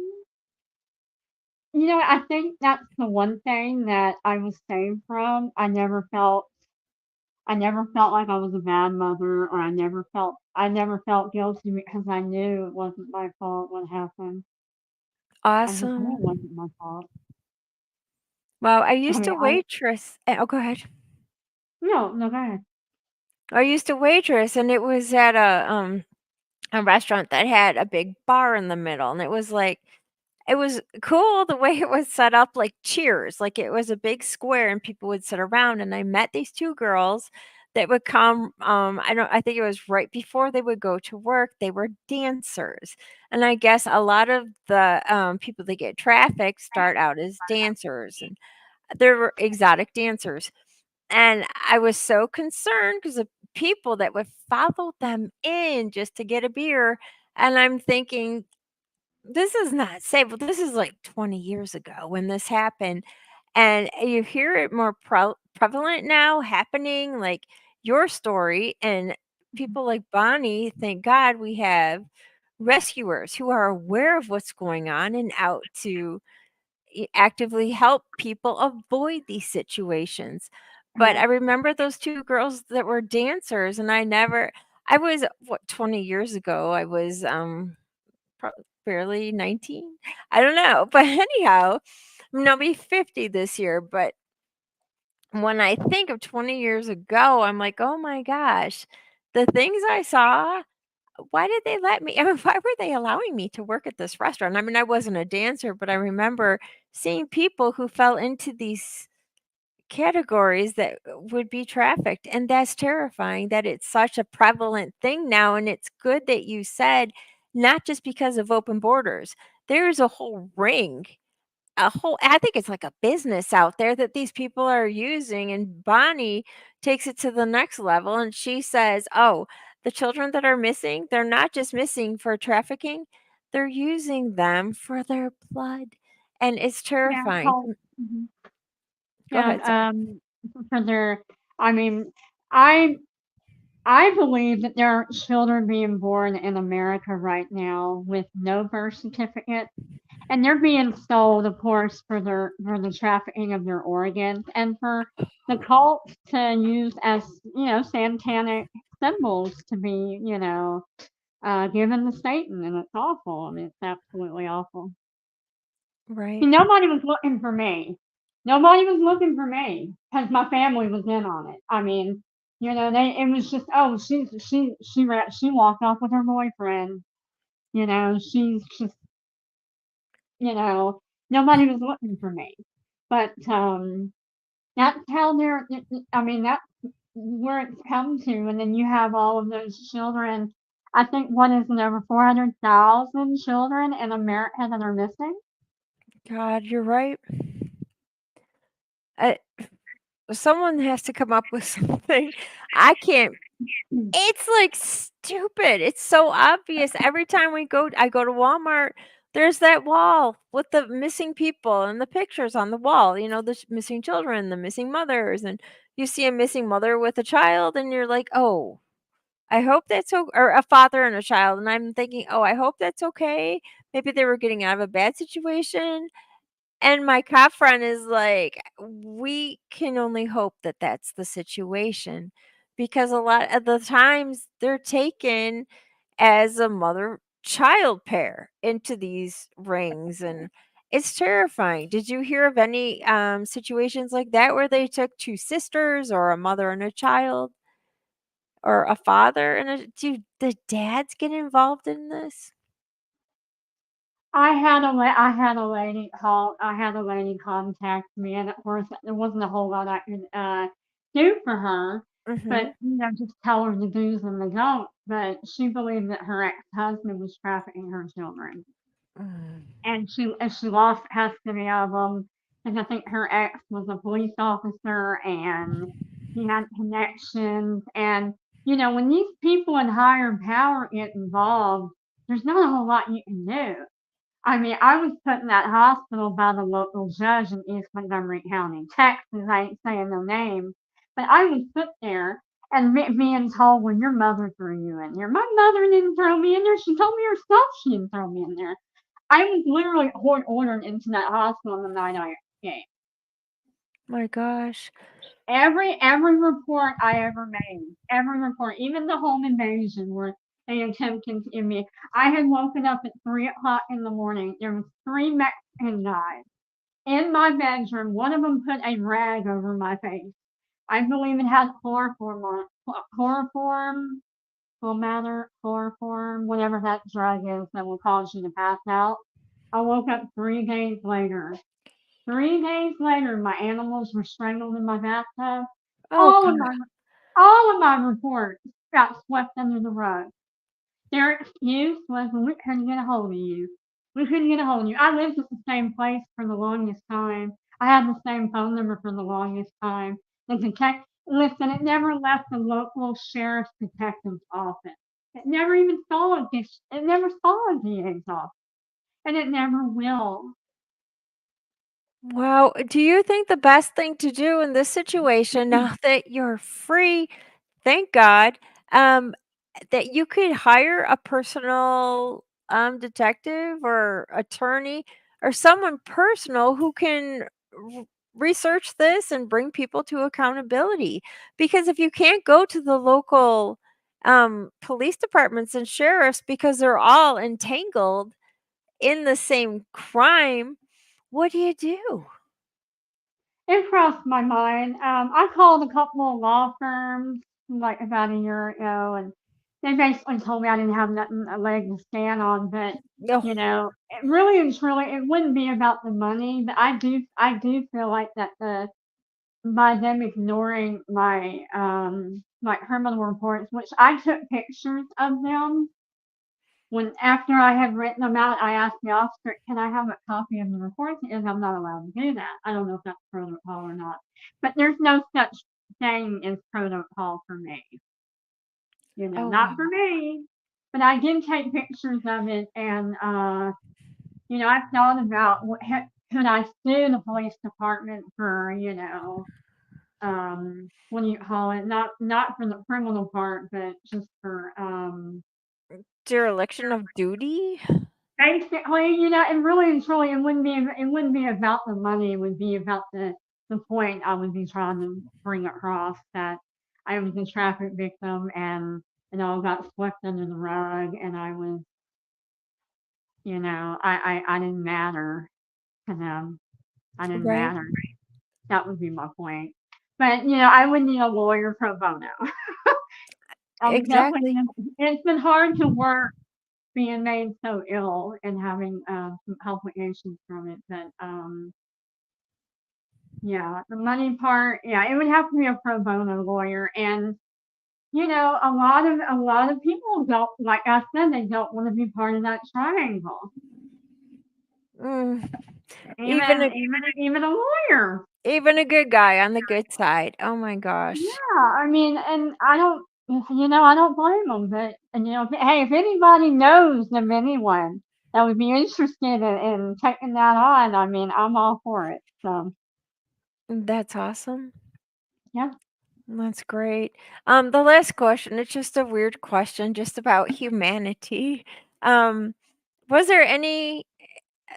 I think that's the one thing that I was saved from. I never felt like I was a bad mother, or I never felt guilty because I knew it wasn't my fault what happened. I just knew it Awesome. wasn't my fault. Well, I I used mean, to waitress. Oh, go ahead. no, no, go ahead. I used to waitress, and it was at a restaurant that had a big bar in the middle, and it was cool the way it was set up like Cheers, like it was a big square and people would sit around, and I met these 2 girls that would come, I think it was right before they would go to work, they were dancers, and I guess a lot of the, people that get trafficked start out as dancers, and they were exotic dancers, and I was so concerned because the people that would follow them in just to get a beer, and I'm thinking, this is not safe. Well, this is like 20 years ago when this happened, and you hear it more prevalent now happening, like your story, and people like Bonnie, thank God we have rescuers who are aware of what's going on and out to actively help people avoid these situations. But Yeah, I remember those 2 girls that were dancers, and I was, what, 20 years ago, I was, Pro barely 19? I don't know, but anyhow, I mean, I'll be 50 this year, but when I think of 20 years ago, I'm like, "Oh my gosh, the things I saw, why did they let me?" I mean, why were they allowing me to work at this restaurant? I mean, I wasn't a dancer, but I remember seeing people who fell into these categories that would be trafficked, and that's terrifying that it's such a prevalent thing now, and it's good that you said, not just because of open borders. There's a whole ring, a whole I think it's like a business out there that these people are using, and Bonnie takes it to the next level, and she says, "Oh, the children that are missing, they're not just missing for trafficking, they're using them for their blood," and it's yeah, terrifying. mhm. Go ahead, sorry. Yeah, for their, I mean, I I believe that there are children being born in America right now with no birth certificate, and they're being sold, of course, for the trafficking of their organs and for the cults to use as satanic symbols to be given to Satan, and it's awful. I mean, it's absolutely awful. Right. See, nobody was looking for me. Nobody was looking for me because my family was in on it. I mean, it was just, oh, she walked off with her boyfriend. She's just, you know, nobody was looking for me. But that's how I mean, that's where it's come to. And then you have all of those children. I think one is over 400,000 children in America that are missing. God, you're right. Uh, Someone has to come up with something. I can't It's, like, stupid. It's so obvious. Every time I go to Walmart, there's that wall with the missing people and the pictures on the wall, the missing children, the missing mothers, and you see a missing mother with a child, and you're like, "Oh, I hope that's or a father and a child, and I'm thinking, "Oh, I hope that's okay." Maybe they were getting out of a bad situation, and my cop friend is like, "We can only hope that that's the situation," because a lot of the times they're taken as a mother-child pair into these rings, and it's terrifying. Did you hear of any, situations like that where they took 2 sisters or a mother and a child? Or a father and a do the dads get involved in this? I had a lady contact me, and of course there wasn't a whole lot I could do for her, but Mhm. just tell her the do's and the don'ts. But she believed that her ex-husband was trafficking her children, Mm. and she lost custody of them. And I think her ex was a police officer, and he had connections. And when these people in higher power get involved, there's not a whole lot you can do. I mean, I was put in that hospital by the local judge in East Montgomery County, Texas. I ain't saying no name, but I was put there and being told, "Well, your mother threw you in there." My mother didn't throw me in there. She told me herself she didn't throw me in there. I was literally ordered into that hospital the night I escaped. My gosh. Every report I ever made, every report, even the home invasion where they attempted to me, I had woken up at 3 o'clock in the morning. There was three Mexican guys in my bedroom. One of them put a rag over my face. I believe it had chloroform on it. Chloroform, chloroform, whatever that drug is that will cause you to pass out. I woke up 3 days later. 3 days later, my animals were strangled in my bathtub. Oh All of god. my all of my reports got swept under the rug. Their excuse was, "Well, we couldn't get a hold of you. We couldn't get a hold of you." I lived at the same place for the longest time. I had the same phone number for the longest time. The detect Listen, it never left the local sheriff's detective's office. It never even saw it never saw a DA's office. And it never will. Wow, do you think the best thing to do in this situation, now that you're free, thank God, um, that you could hire a personal, detective or attorney or someone personal who can research this and bring people to accountability. Because if you can't go to the local, police departments and sheriffs because they're all entangled in the same crime, what do you do? It crossed my mind. I called a couple of law firms like about a year ago, and they basically told me I didn't have nothing a leg to stand on. But No. it really and truly, it wouldn't be about the money. But I do feel like that by them ignoring my criminal reports, which I took pictures of them. When after I had written them out, I asked the officer, "Can I have a copy of the report?" And I'm not allowed to do that. I don't know if that's protocol or not. But there's no such thing as protocol for me. Oh, Not wow. for me. But I did take pictures of it, and I thought about could I sue the police department for what do you call it? Not for the criminal part, but just for Dereliction of duty? basically, and really and truly, it wouldn't be about the money. It would be about the point I would be trying to bring across, that I was a traffic victim, and it all got swept under the rug, and I was, I didn't matter to them. I didn't Right. matter. That would be my point. But I would need a lawyer pro bono. I'm definitely. Exactly. It's been hard to work being made so ill and having some complications from it. But yeah, the money part, yeah, it would have to be a pro bono lawyer. And a lot of people don't, like I said, they don't want to be part of that triangle. Mm, even Even a even even a lawyer. even a good guy on the good side. Oh my gosh. Yeah, I mean, and I don't blame them. But hey, if anybody knows of anyone that would be interested in taking that on, I mean, I'm all for it. So That's awesome. yeah. That's great. The last question, it's just a weird question just about humanity. Um, was there any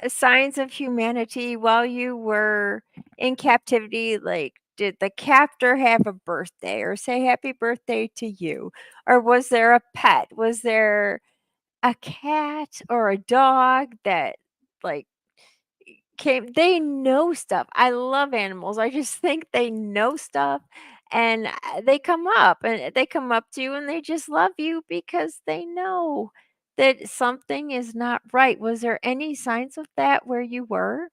signs of humanity while you were in captivity? Like, did the captor have a birthday or say happy birthday to you? Or was there a pet? Was there a cat or a dog that, like, came they know stuff. I love animals. I just think they know stuff, and they come up to you and they just love you because they know that something is not right. Was there any signs of that where you were?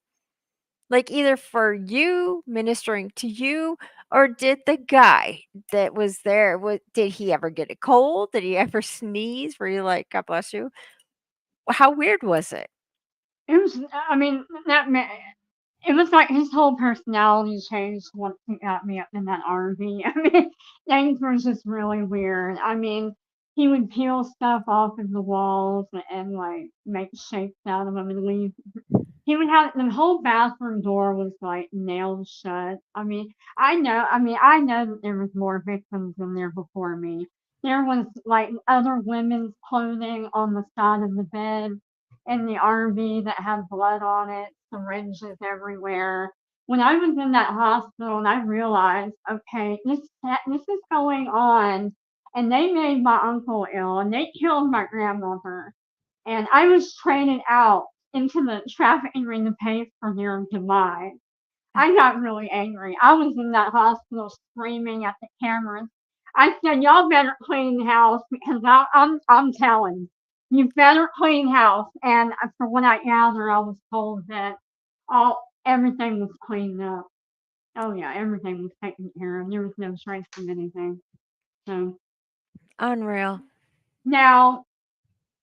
Like either for you ministering to you, or did the guy that was there, did he ever get a cold? Did he ever sneeze? Were you like, God bless you? How weird was it? It was, I mean, that ma it was like his whole personality changed once he got me up in that RV. I mean, things were just really weird. I mean, he would peel stuff off of the walls and like make shapes out of them and leave. He would have the whole bathroom door was like nailed shut. I know that there was more victims in there before me. There was like other women's clothing on the side of the bed in the RV that had blood on it, syringes everywhere. When I was in that hospital and I realized, okay, this is going on, and they made my uncle ill and they killed my grandmother, and I was traded out into the trafficking ring to pay for their demise. I got really angry. I was in that hospital screaming at the cameras. I said, "Y'all better clean the house because I'm telling you better clean house." And from what I gather, I was told that everything was cleaned up. Oh yeah, everything was taken care of. There was no trace of anything. So Unreal. now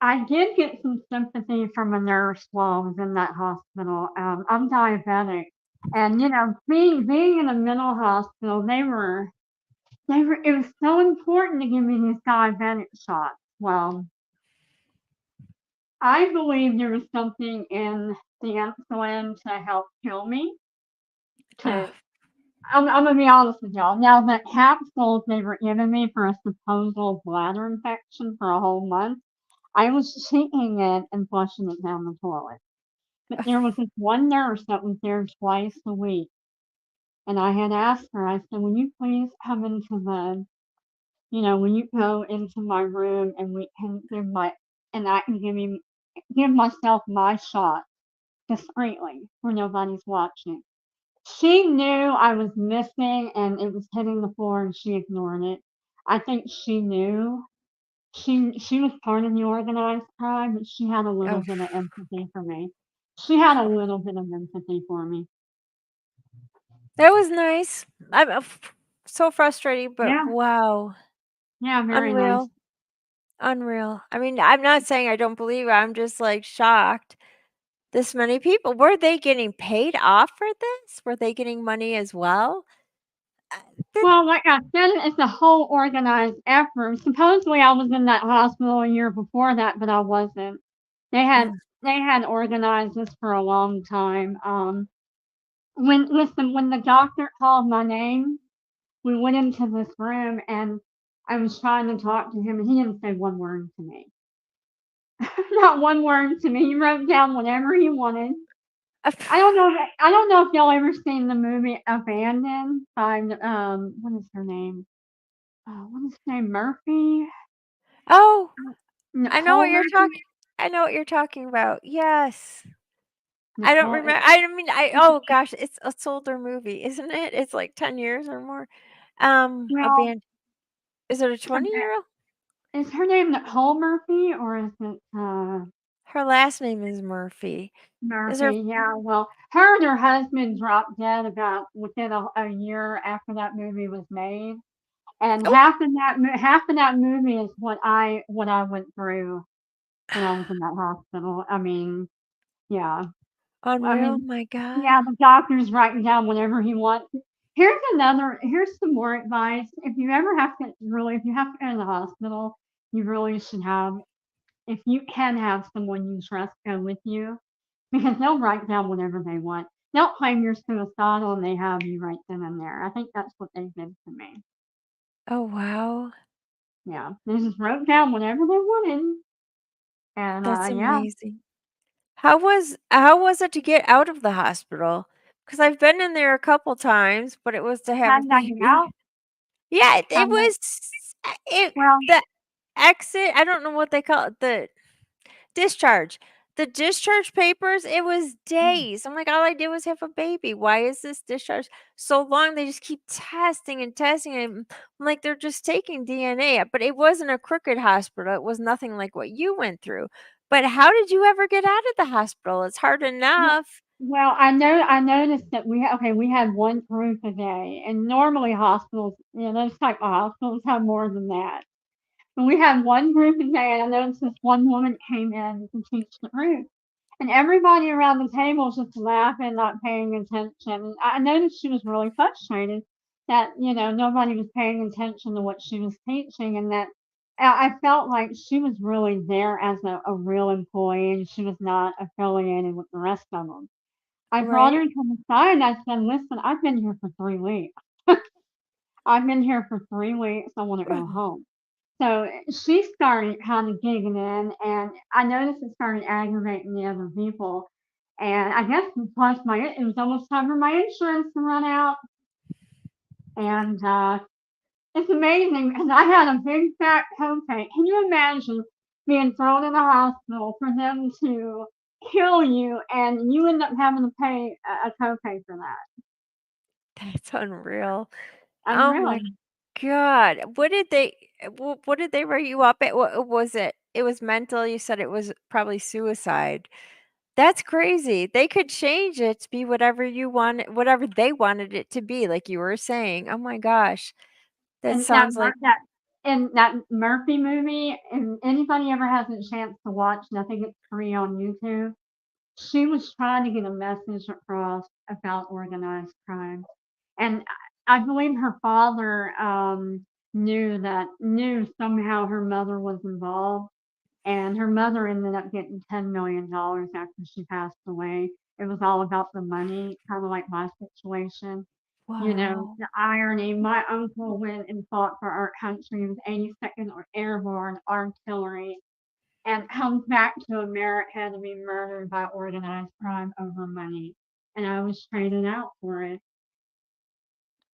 I did get some sympathy from a nurse while I was in that hospital. I'm diabetic, and being in a mental hospital, they were. It was so important to give me these diabetic shots. Well, I believe there was something in the insulin to help kill me. Ugh. To I'm gonna be honest with y'all. Now the capsules they were giving me for a supposed bladder infection for a whole month, I was taking it and flushing it down the toilet. But there was this one nurse that was there twice a week, and I had asked her, I said, "Will you please come into will you go into my room and we can and I can give myself my shot discreetly where nobody's watching." She knew I was missing and it was hitting the floor and she ignored it. I think she knew she was part of the organized crime, but she had a little Oh, bit of empathy for me. She had a little bit of empathy for me. that was nice. So frustrating, but Yeah, wow, yeah, very nice. unreal, unreal. I mean, I'm not saying I don't believe it. I'm just like shocked. This many people, were they getting paid off for this? Were they getting money as well? Uh, that- Well, like I said, it's a whole organized effort. Supposedly, I was in that hospital a year before that, but I wasn't. They had mm, they had organized this for a long time. When the doctor called my name, we went into this room and I was trying to talk to him, and he didn't say one word to me. Not one word to me. He wrote down whatever he wanted. uh, I don't know if y'all ever seen the movie Abandoned by what is her name? What is her name? Murphy? oh, I know what Nicole you're Murphy? talking. I know what you're talking about. Yes. I don't Nicole. remember. I mean, oh gosh, it's older movie, isn't it? It's like 10 years or more. A Well, band. Is it a 20-year old? is her name Nicole Murphy or is it Her last name is Murphy. Is her Murphy? Yeah. Well, her and her husband dropped dead about within a year after that movie was made, and oh, half of that movie is what I went through when I was in that hospital. I mean, yeah. I unreal, mean, my god. yeah, the doctor's writing down whatever he wants. Here's some more advice. If you have to go to the hospital, you really should if you can have someone you trust go with you, because they'll write down whatever they want. They'll claim you're suicidal and they have you right then and there. I think that's what they did to me. Oh, wow. Yeah, they just wrote down whatever they wanted, and That's yeah, amazing. How was it to get out of the hospital? Because 'Cause I've been in there a couple times, but it was to have how a did I get baby. out? Yeah, How it did I, was it well, the exit, I don't know what they call it, the discharge. The discharge papers, it was days. I'm like, all I did was have a baby. Why is this discharge so long? They just keep testing and testing. And I'm like, they're just taking DNA. But it wasn't a crooked hospital. It was nothing like what you went through. But how did you ever get out of the hospital? It's hard well, enough. well, I noticed that we had one group a day, and normally hospitals, those type of hospitals have more than that. But we had one group a day, and I noticed this one woman came in to teach the group. And everybody around the table was just laughing, not paying attention. I noticed she was really frustrated that, nobody was paying attention to what she was teaching, and that I felt like she was really there as a real employee and she was not affiliated with the rest of them. I brought Right? her to the side and I said, listen, I've been here for 3 weeks. I've been here for 3 weeks. I want to go home. So she started kind of giggling in, and I noticed it started aggravating the other people. And I guess plus it was almost time for my insurance to run out. And it's amazing because I had a big fat copay. Can you imagine being thrown in the hospital for them to kill you and you end up having to pay a copay for that? That's unreal. Oh my Unreal. god. What did they write you up at? What was it? It was mental. You said it was probably suicide. That's crazy. They could change it to be whatever you want, whatever they wanted it to be, like you were saying. Oh my gosh. That And that sounds like in that Murphy movie, and anybody ever has a chance to watch, and I think it's free on YouTube, she was trying to get a message across about organized crime. And I believe her father knew somehow her mother was involved, and her mother ended up getting $10 million after she passed away. It was all about the money, kind of like my situation. wow. The irony, my uncle went and fought for our country. He was 82nd Airborne Artillery and comes back to America to be murdered by organized crime over money. And I was traded out for it.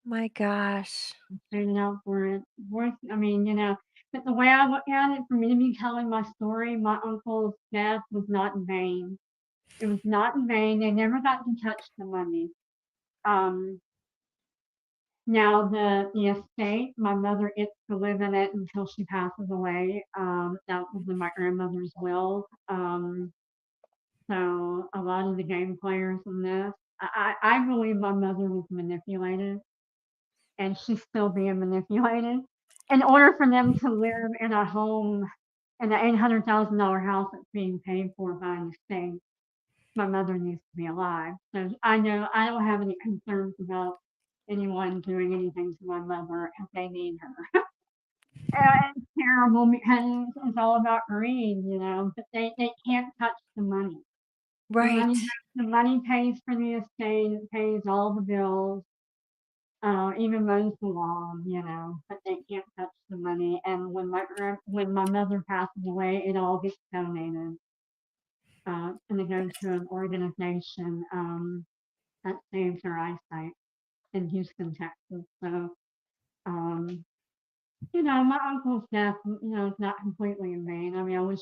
My gosh. Traded out for it. I mean, but the way I look at it, for me to be telling my story, my uncle's death was not in vain. It was not in vain. They never got to touch the money. Um, Now the estate, my mother gets to live in it until she passes away. That was in my grandmother's will. So a lot of the game players in this, I believe my mother was manipulated, and she's still being manipulated in order for them to live in a home in an $800,000 house that's being paid for by the state. My mother needs to be alive. So I know I don't have any concerns about anyone doing anything to my mother if they need her. It's terrible because it's all about greed, but they can't touch the money. The Right. money the money pays for the estate, it pays all the bills, even mows the lawn, but they can't touch the money. And when my mother passes away, it all gets donated. And it goes to an organization that saves her eyesight in Houston, Texas. So, um, my uncle's death, is not completely in vain. I mean, I wish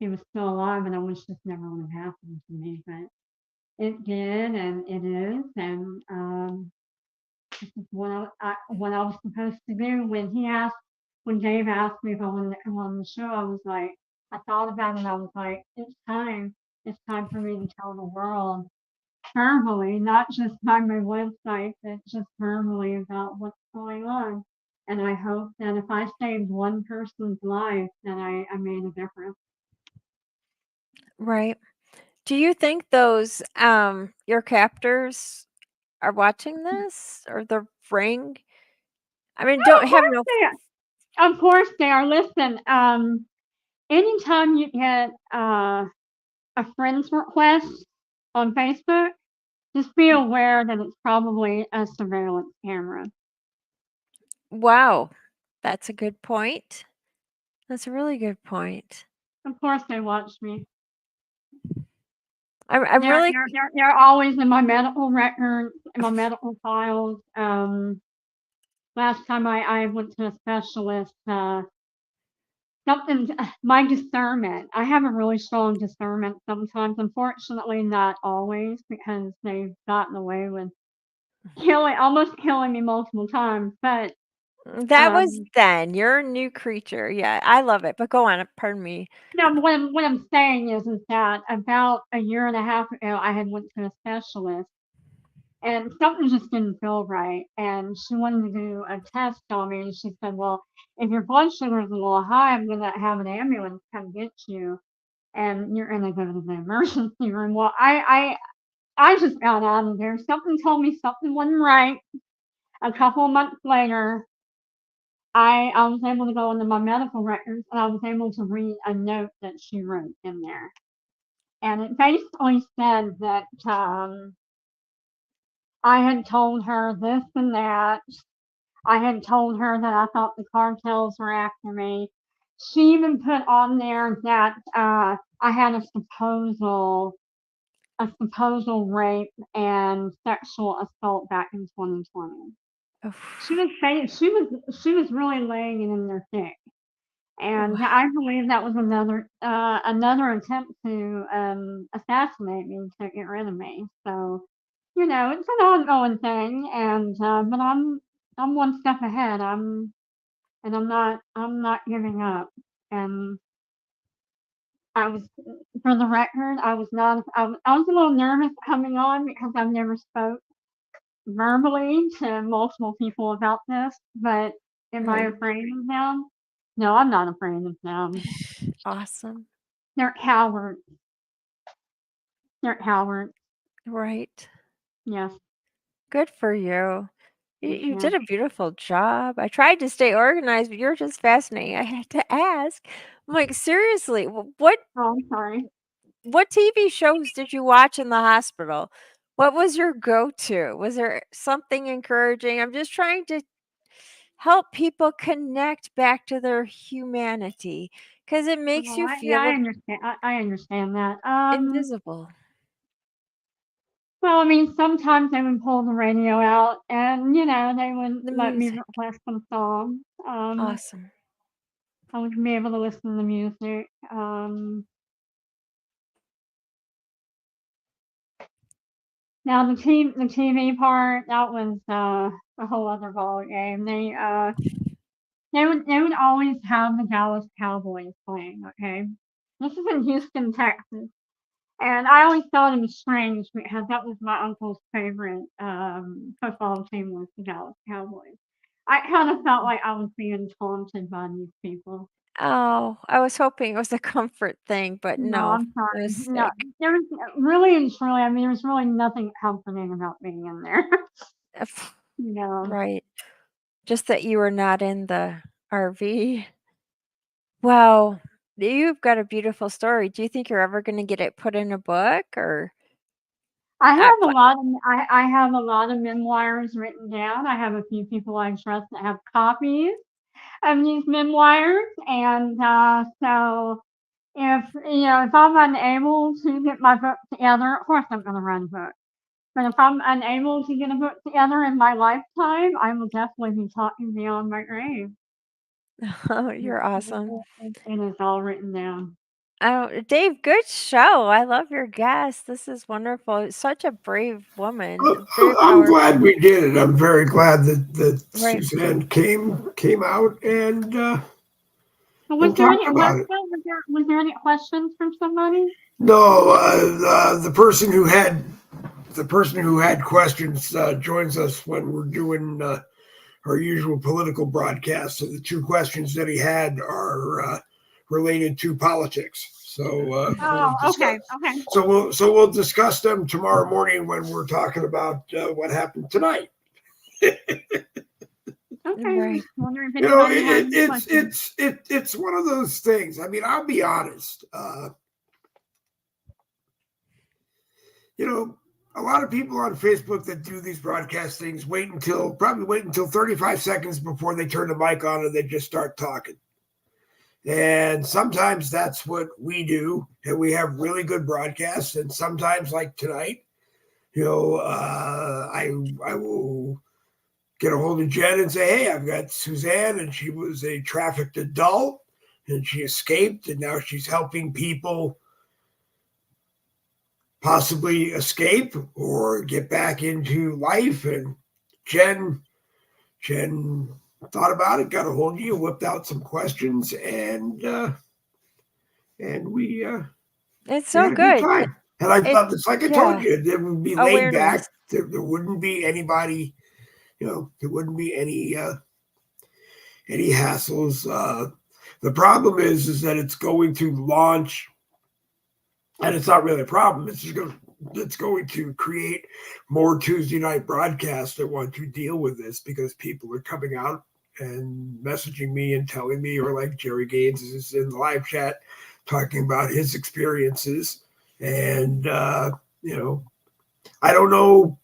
he was still alive, and I wish this never would have happened to me, but it did, and it is, and this is what I was supposed to do. When Dave asked me if I wanted to come on the show, I thought about it. I was like, it's time for me to tell the world verbally, not just by my website, but just verbally about what's going on. And I hope that if I saved one person's life, that I made a difference. Right. Do you think those your captors are watching this or the ring? I mean, Oh, don't have no of course they are. Listen, anytime you get a friend's request on Facebook, just be aware that it's probably a surveillance camera. wow. That's a good point. That's a really good point. Of course, they watch me. I'm They're, really they're, they're, they're always in my medical records, in my medical files. Last time I went to a specialist, something, my discernment. I have a really strong discernment sometimes. Unfortunately, not always, because they've gotten away with almost killing me multiple times. But that was um, then. You're a new creature. Yeah, I love it. But go on. Pardon me. no, what I'm saying is that about a year and a half ago, I had went to a specialist, and something just didn't feel right. And she wanted to do a test on me, and she said, "Well, if your blood sugar is a little high, I'm gonna have an ambulance come get you, and you're gonna go to the emergency room." Well, I just got out of there. Something told me something wasn't right. A couple of months later, I was able to go into my medical records, and I was able to read a note that she wrote in there, and it basically said that I had told her this and that. I had told her that I thought the cartels were after me. She even put on there that I had a supposal rape and sexual assault back in 2020. She Oof. was saying she was really laying it in their thick, and I believe that was another attempt to assassinate me, to get rid of me. So, it's an ongoing thing, and but I'm one step ahead. I'm not giving up. And I was, for the record, I was not. I was a little nervous coming on because I've never spoke verbally to multiple people about this. But am I Right. afraid of them? No, I'm not afraid of them. Awesome. They're cowards. They're cowards. Right. Yes. Good for you. You Yeah. did a beautiful job. I tried to stay organized, but you're just fascinating. I had to ask. I'm like, seriously, Oh, I'm sorry. what TV shows did you watch in the hospital? What was your go-to? Was there something encouraging? I'm just trying to help people connect back to their humanity because it makes Oh, you yeah, I feel understand. I understand that. invisible. Well, I mean, sometimes they would pull the radio out, and they would The let me music. request some songs. Awesome. I would be able to listen to the music. Now the TV part, that was a whole other ball game. They would always have the Dallas Cowboys playing. Okay, this is in Houston, Texas. And I always thought it was strange because that was my uncle's favorite football team, was the Dallas Cowboys. I kind of felt like I was being taunted by these people. Oh, I was hoping it was a comfort thing, but No, no, I'm it was sorry. No, sick. there was really and truly. I mean, there was really nothing comforting about being in there. you know, Right. Just that you were not in the RV. Wow. You've got a beautiful story. Do you think you're ever going to get it put in a book or I I have a pla- lot of I have a lot of memoirs written down. I have a few people I trust that have copies of these memoirs, and so if I'm unable to get my book together, of course I'm going to write a book. But if I'm unable to get a book together in my lifetime, I will definitely be talking beyond my grave. Oh, It, you're awesome. it is all written down. Oh, Dave, good show. I love your guest. This is wonderful. Such a brave woman, very I'm glad powerful. we did it. I'm very glad that Right. Suzanne came out So was and there talked any about was it. there, was there, was there any questions from somebody? No, the person who had questions joins us when we're doing our usual political broadcast. So the two questions that he had are related to politics. So we'll Oh, discuss. okay, okay, So we'll discuss them tomorrow morning when we're talking about what happened tonight. okay. Right. Just wondering if You know, anybody had any questions. it's one of those things. I mean, I'll be honest. You know, a lot of people on Facebook that do these broadcast things probably wait until 35 seconds before they turn the mic on and they just start talking. And sometimes that's what we do, and we have really good broadcasts. And sometimes, like tonight, I will get a hold of Jen and say, hey, I've got Suzanne, and she was a trafficked adult, and she escaped, and now she's helping people possibly escape or get back into life. And Jen thought about it, got a hold of you, whipped out some questions, and we It's we so had a good good. time. And I thought, it's like I told you, it would be laid back. Awareness. There wouldn't be anybody, there wouldn't be any hassles. The problem is that it's going to launch, and it's not really a problem. It's going to create more Tuesday night broadcasts that want to deal with this, because people are coming out and messaging me and telling me, or like Jerry Gaines is in the live chat talking about his experiences. And, I don't know,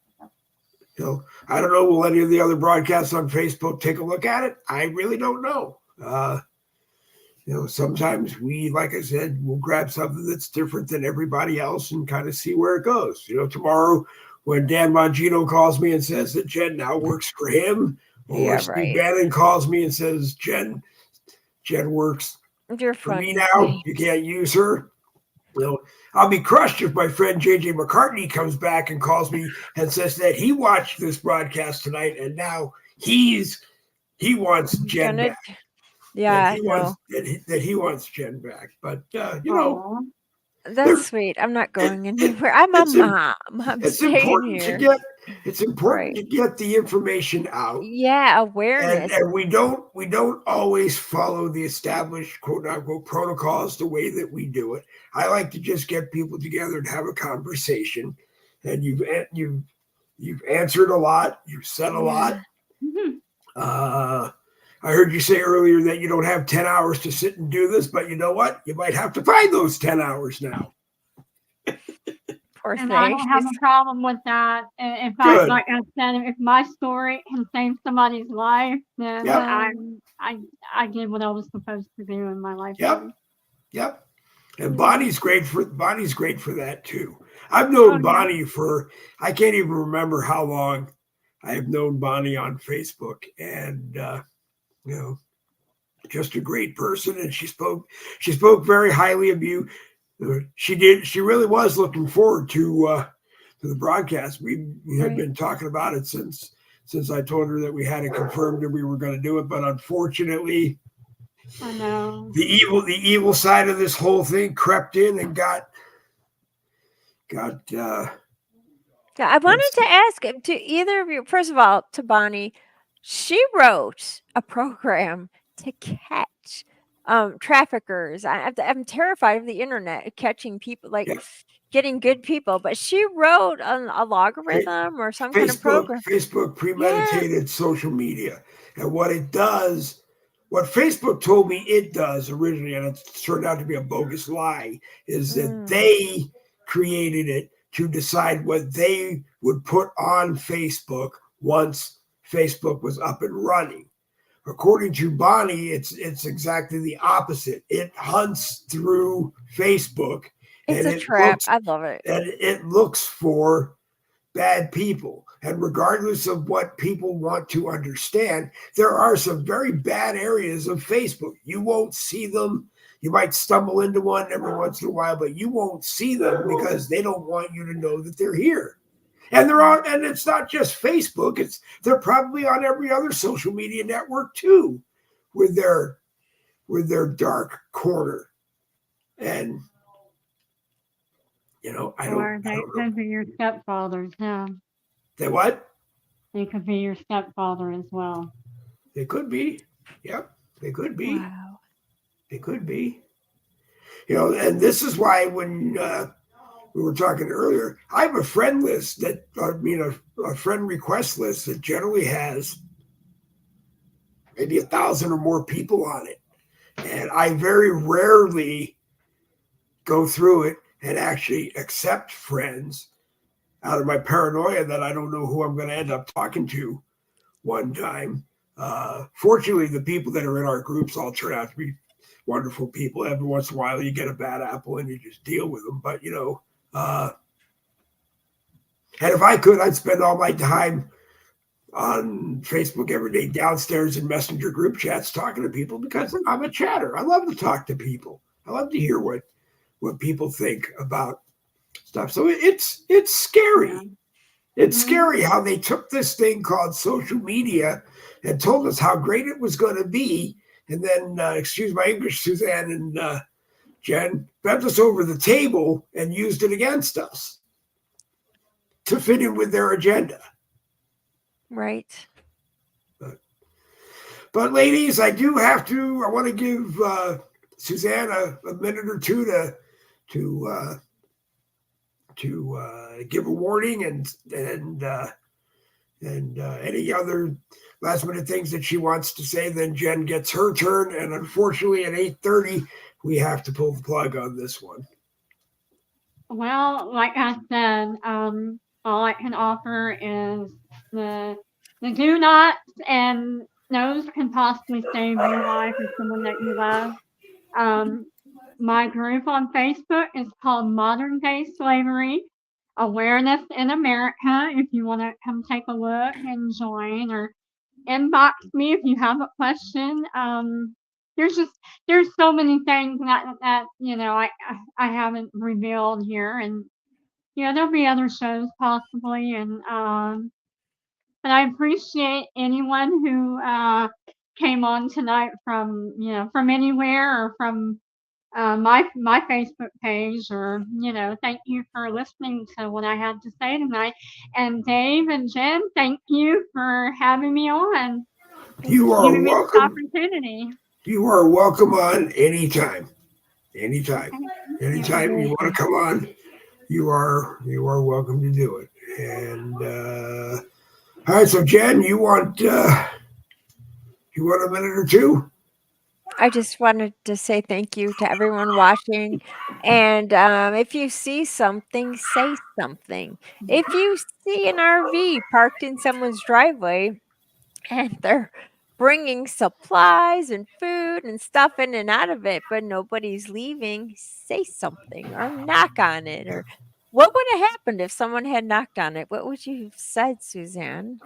will any of the other broadcasts on Facebook take a look at it? I really don't know. Sometimes we, like I said, we'll grab something that's different than everybody else and kind of see where it goes. Tomorrow when Dan Bongino calls me and says that Jen now works for him, or Steve Bannon calls me and says Jen works for me now, you can't use her. I'll be crushed if my friend JJ McCartney comes back and calls me and says that he watched this broadcast tonight and now he wants Jen back. Yeah, that he wants Jen back. But that's sweet. I'm not going anywhere. I'm a mom. I'm staying here. It's important to get the information out. Yeah, awareness. And we don't always follow the established quote unquote protocols the way that we do it. I like to just get people together and have a conversation. And you've answered a lot. You've said a lot. Mm-hmm. I heard you say earlier that you don't have 10 hours to sit and do this, but you know what? You might have to find those 10 hours now. Poor thing. I don't have a problem with that. If like I said, if my story can save somebody's life, then I did what I was supposed to do in my life. Yep. And Bonnie's great for that too. I've known Bonnie for, I can't even remember how long I have known Bonnie on Facebook, and just a great person. And she spoke very highly of you. She really was looking forward to the broadcast. We had been talking about it since I told her that we had it confirmed and we were going to do it. But unfortunately, I know the evil side of this whole thing crept in and got I wanted to ask to either of you, first of all, to Bonnie, she wrote a program to catch traffickers. I'm terrified of the internet catching people, getting good people, but she wrote a logarithm or some kind of program. Facebook premeditated social media. And what Facebook told me it does originally, and it turned out to be a bogus lie, is that they created it to decide what they would put on Facebook once Facebook was up and running. According to Bonnie, it's exactly the opposite. It hunts through Facebook. It's a trap. I love it. And it looks for bad people. And regardless of what people want to understand, there are some very bad areas of Facebook. You won't see them. You might stumble into one every once in a while, but you won't see them because they don't want you to know that they're here. And they're on, and it's not just Facebook. They're probably on every other social media network too, with their dark corner. And I don't they could be your stepfathers, yeah. They what? They could be your stepfather as well. They could be. Yep, they could be. Wow. They could be. And this is why when we were talking earlier, I have a friend list a friend request list that generally has maybe 1,000 or more people on it. And I very rarely go through it and actually accept friends out of my paranoia that I don't know who I'm going to end up talking to one time. Fortunately, the people that are in our groups all turn out to be wonderful people. Every once in a while, you get a bad apple and you just deal with them. But, and if I could, I'd spend all my time on Facebook every day, downstairs in messenger group chats, talking to people because I'm a chatter. I love to talk to people. I love to hear what people think about stuff. So it's scary. Yeah. It's scary how they took this thing called social media and told us how great it was going to be. And then, excuse my English, Suzanne and Jen, bent us over the table and used it against us to fit in with their agenda. Right. But ladies, I want to give Suzanne a minute or two to give a warning and any other last minute things that she wants to say. Then Jen gets her turn, and unfortunately at 8:30 we have to pull the plug on this one. Well, like I said, all I can offer is the do nots and those can possibly save your life or someone that you love. My group on Facebook is called Modern Day Slavery Awareness in America. If you want to come take a look and join, or inbox me if you have a question. There's so many things that I haven't revealed here, and there'll be other shows possibly, and but I appreciate anyone who came on tonight from from anywhere or from my Facebook page, or thank you for listening to what I had to say tonight. And Dave and Jen, thank you for having me on. You are Giving me this welcome. opportunity. You are welcome on anytime. Anytime you want to come on, you are welcome to do it. And all right, so Jen, you want a minute or two? I just wanted to say thank you to everyone watching. And if you see something, say something. If you see an RV parked in someone's driveway and they're bringing supplies and food and stuff in and out of it, but nobody's leaving, say something or knock on it. Or what would have happened if someone had knocked on it? What would you have said, Suzanne?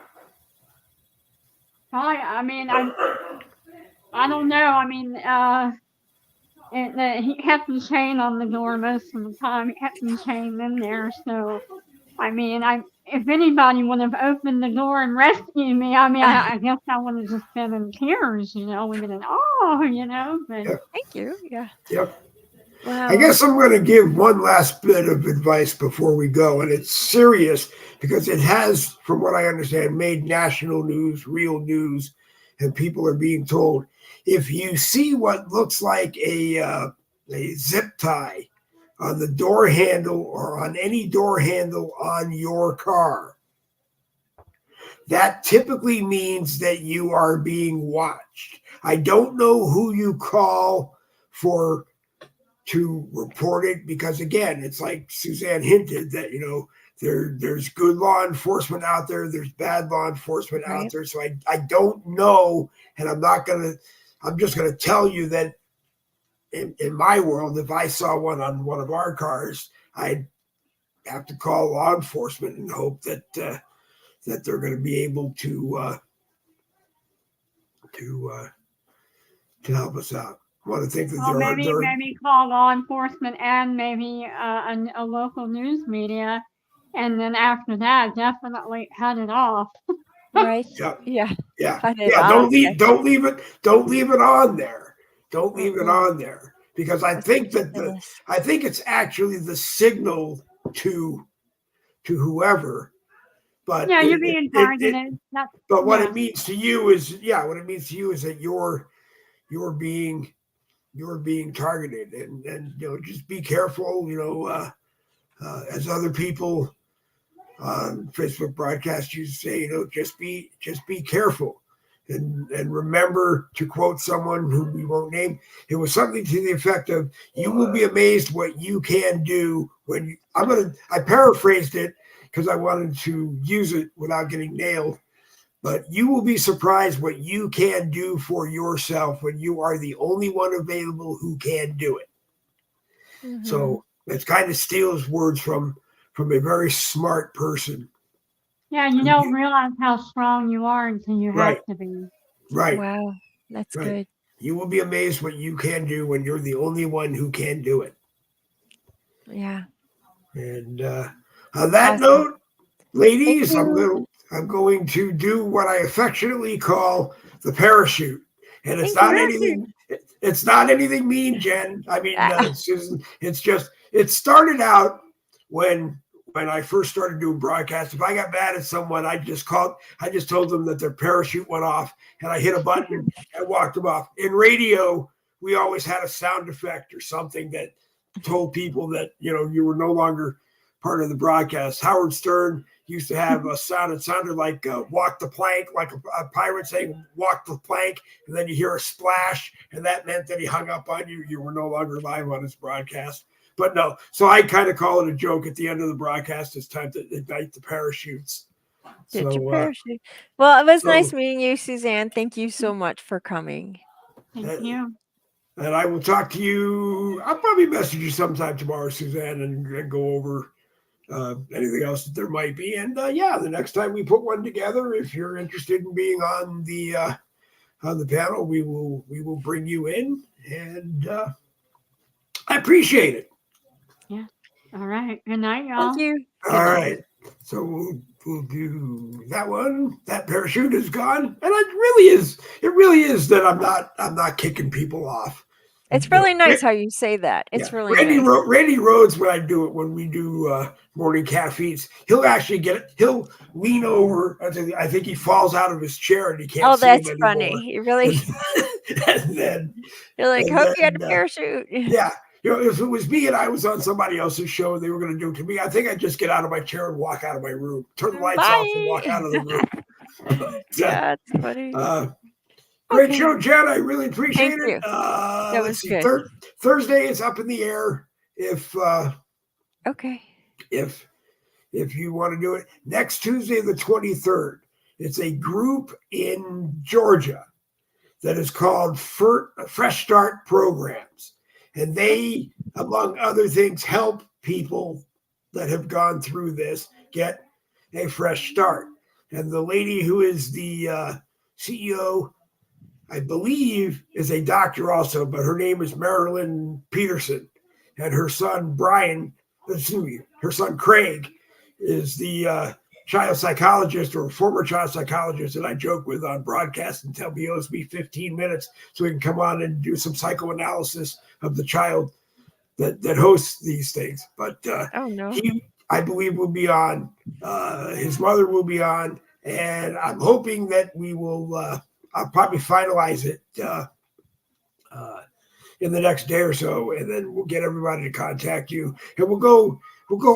I mean, I don't know. I mean, he kept the chain on the door most of the time. He kept the chain in there. So, I mean, if anybody would have opened the door and rescued me, I mean, I guess I would have just been in tears, we've been in but Thank you. Yeah. Yep. Wow. I guess I'm going to give one last bit of advice before we go, and it's serious because it has, from what I understand, made national news, real news, and people are being told, if you see what looks like a zip tie on the door handle or on any door handle on your car, that typically means that you are being watched. I don't know who you call to report it, because again, it's like Suzanne hinted that there's good law enforcement out there, there's bad law enforcement out there. So I don't know, and I'm just gonna tell you that in my world, if I saw one on one of our cars, I'd have to call law enforcement and hope that they're going to be able to help us out. I want to think that maybe call law enforcement and maybe a local news media, and then after that, definitely cut it off. Right. Yeah. Don't leave it on there. Don't leave it on there, because I think it's actually the signal to whoever. But you're being targeted. But what it means to you is that you're being targeted, and just be careful. As other people on Facebook broadcast used to say, just be careful, and remember, to quote someone who we won't name, it was something to the effect of, "You will be amazed what you can do when you." I paraphrased it, because I wanted to use it without getting nailed. But you will be surprised what you can do for yourself when you are the only one available who can do it. Mhm. So it's kind of steals words from a very smart person. Yeah, you don't realize how strong you are until you Right. have to be. Right. Wow, that's Right. good. You will be amazed what you can do when you're the only one who can do it. Yeah. And on that Awesome. note, ladies, Thank you. I'm going to do what I affectionately call the parachute. And it's Thank not you. anything mean, Jen. I mean, Ah. Susan, it's just, it started out when I first started doing broadcasts. If I got mad at someone, I just told them that their parachute went off and I hit a button and walked them off. In radio, we always had a sound effect or something that told people that, you were no longer part of the broadcast. Howard Stern used to have a sound. It sounded like walk the plank, like a pirate saying walk the plank, and then you hear a splash, and that meant that he hung up on you. You were no longer live on his broadcast. But no, so I kind of call it a joke at the end of the broadcast. It's time to ignite the parachutes. Get your So, parachute. Well, it was nice meeting you, Suzanne. Thank you so much for coming. Thank you. And I will talk to you. I'll probably message you sometime tomorrow, Suzanne, and go over anything else that there might be. And the next time we put one together, if you're interested in being on the panel, we will bring you in, and I appreciate it. Yeah. All right. Good night, y'all. Thank you. All right. So we'll do that one. That parachute is gone, and it really is that I'm not kicking people off. It's really nice how you say that. It's really nice. Randy Rhodes, when we do morning caffeines, he'll lean over until I think he falls out of his chair and he can't see him that's anymore. funny. You really And then you're like, hope you had a parachute. Yeah. If it was me and I was on somebody else's show and they were going to do it to me, I think I'd just get out of my chair and walk out of my room, turn the lights off and walk out of the room. Yeah, it's funny. Great show, Jen. I really appreciate Thank it. you. That was good. Thursday is up in the air. Okay. If you want to do it, next Tuesday, the 23rd, it's a group in Georgia that is called Fresh Start Programs. And they, among other things, help people that have gone through this get a fresh start. And the lady who is the CEO, I believe, is a doctor also, but her name is Marilyn Peterson. And her son, her son, Craig, is the child psychologist or former child psychologist that I joke with on broadcast and tell me he owes me 15 minutes so he can come on and do some psychoanalysis of the child that hosts these things. But he, I believe, will be on. His mother will be on. And I'm hoping that we will, I'll probably finalize it in the next day or so. And then we'll get everybody to contact you. And we'll go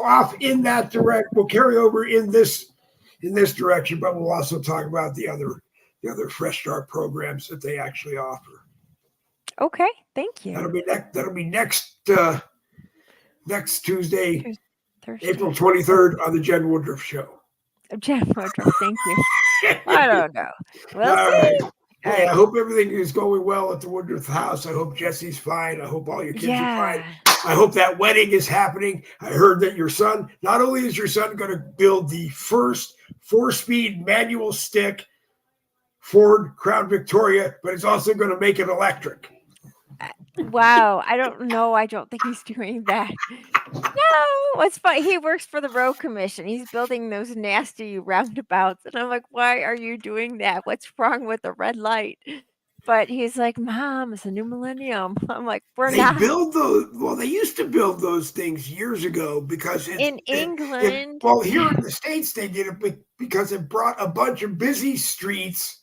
off in that direct. We'll carry over in this direction, but we'll also talk about the other Fresh Start programs that they actually offer. Okay, thank you. That'll be next Tuesday, Thursday. April 23rd on the Jen Woodruff Show. Jen Woodruff, thank you. I don't know. We'll All see. right. Hey, I hope everything is going well at the Woodruff house. I hope Jesse's fine. I hope all your kids are fine. I hope that wedding is happening. I heard that your son, not only is your son going to build the first 4-speed manual stick Ford Crown Victoria, but he's also going to make it electric. Wow. I don't know. I don't think he's doing that. No, it's funny. He works for the road commission. He's building those nasty roundabouts. And I'm like, why are you doing that? What's wrong with the red light? But he's like, Mom, it's a new millennium. I'm like, They build those. Well, they used to build those things years ago because in England. Well, here in the States, they did it because it brought a bunch of busy streets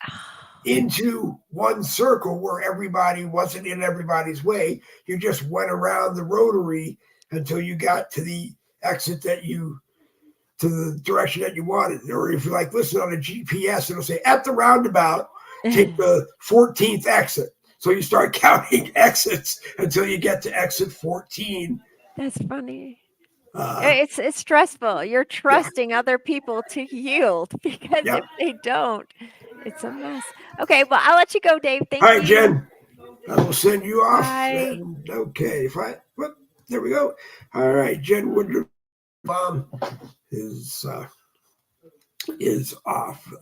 into one circle where everybody wasn't in everybody's way. You just went around the rotary until you got to the exit to the direction that you wanted. Or if you listen on a GPS, it'll say at the roundabout, take the 14th exit. So you start counting exits until you get to exit 14. That's funny. It's stressful. You're Yeah. trusting other people to yield because Yep. if they don't, it's a mess. Okay, well, I'll let you go, Dave. All Thank right, you. Jen. I will send you off. Bye. And okay, if I what there we go. All right, Jen Woodruff is off.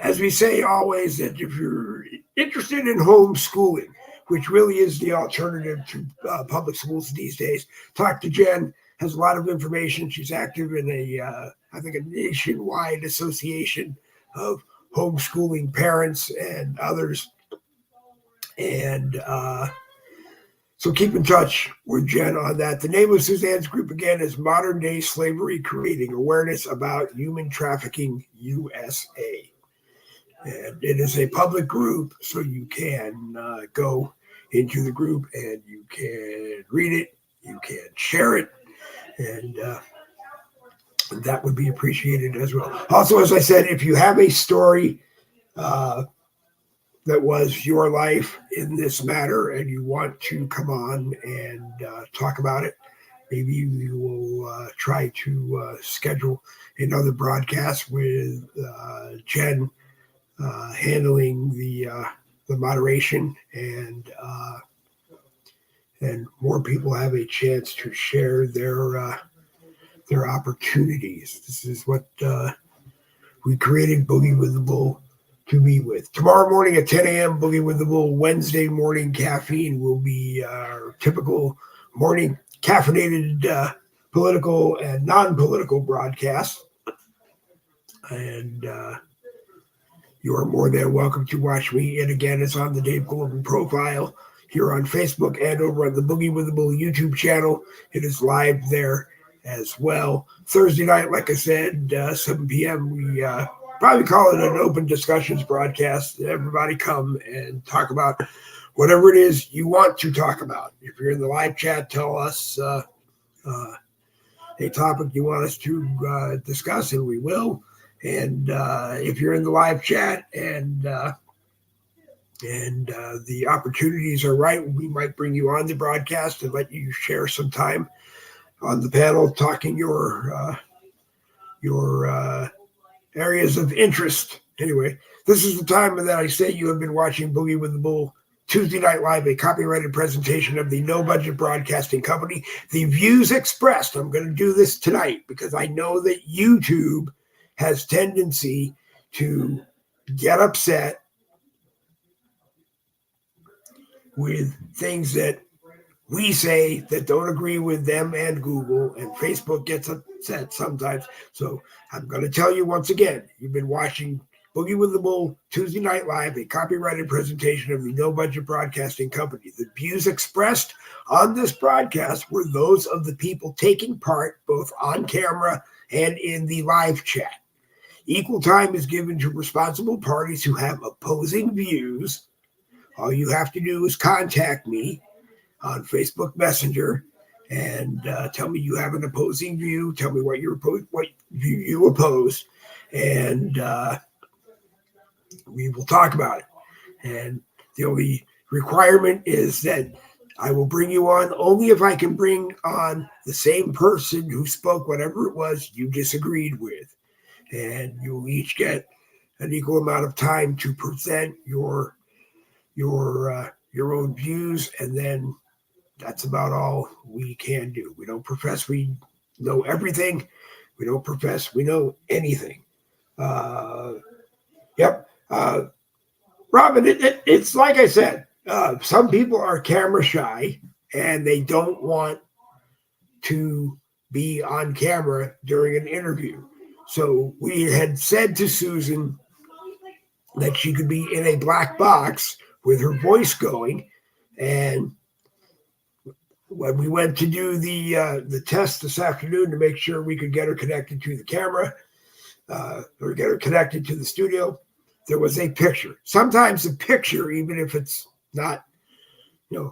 As we say always, that if you're interested in homeschooling, which really is the alternative to public schools these days, talk to Jen. Has a lot of information. She's active in I think, a nationwide association of homeschooling parents and others. And so keep in touch with Jen on that. The name of Suzanne's group again is Modern Day Slavery Creating Awareness About Human Trafficking USA. And it is a public group, so you can go into the group and you can read it, you can share it, and that would be appreciated as well. Also, as I said, if you have a story that was your life in this matter and you want to come on and talk about it, maybe we will try to schedule another broadcast with Jen handling the moderation, and more people have a chance to share their opportunities. This is what we created Boogie with the Bull to be with. Tomorrow morning at 10 a.m., Boogie with the Bull. Wednesday morning caffeine will be our typical morning caffeinated political and non-political broadcast. And you are more than welcome to watch me. And again, it's on the Dave Golden profile here on Facebook and over on the Boogie with the Bull YouTube channel. It is live there as well. Thursday night, like I said, 7 p.m., we probably call it an open discussions broadcast. Everybody come and talk about whatever it is you want to talk about. If you're in the live chat, tell us a topic you want us to discuss, and we will. And if you're in the live chat and the opportunities are right, we might bring you on the broadcast and let you share some time on the panel talking your areas of interest. Anyway, this is the time that I say you have been watching Boogie with the Bull Tuesday Night Live, a copyrighted presentation of the No Budget Broadcasting Company. The views expressed, I'm going to do this tonight because I know that YouTube has tendency to get upset with things that we say that don't agree with them and Google, and Facebook gets upset sometimes. So I'm going to tell you once again, you've been watching Boogie with the Bull Tuesday Night Live, a copyrighted presentation of the No Budget Broadcasting Company. The views expressed on this broadcast were those of the people taking part both on camera and in the live chat. Equal time is given to responsible parties who have opposing views. All you have to do is contact me on Facebook Messenger and tell me you have an opposing view. Tell me what view you oppose, and we will talk about it. And the only requirement is that I will bring you on only if I can bring on the same person who spoke whatever it was you disagreed with. And you'll each get an equal amount of time to present your own views, and then that's about all we can do. We don't profess we know everything. We don't profess we know anything. Yep. Robin, it's like I said, some people are camera shy and they don't want to be on camera during an interview. So we had said to Susan that she could be in a black box with her voice going. And when we went to do the test this afternoon to make sure we could get her connected to the camera or get her connected to the studio, there was a picture. Sometimes a picture, even if it's not,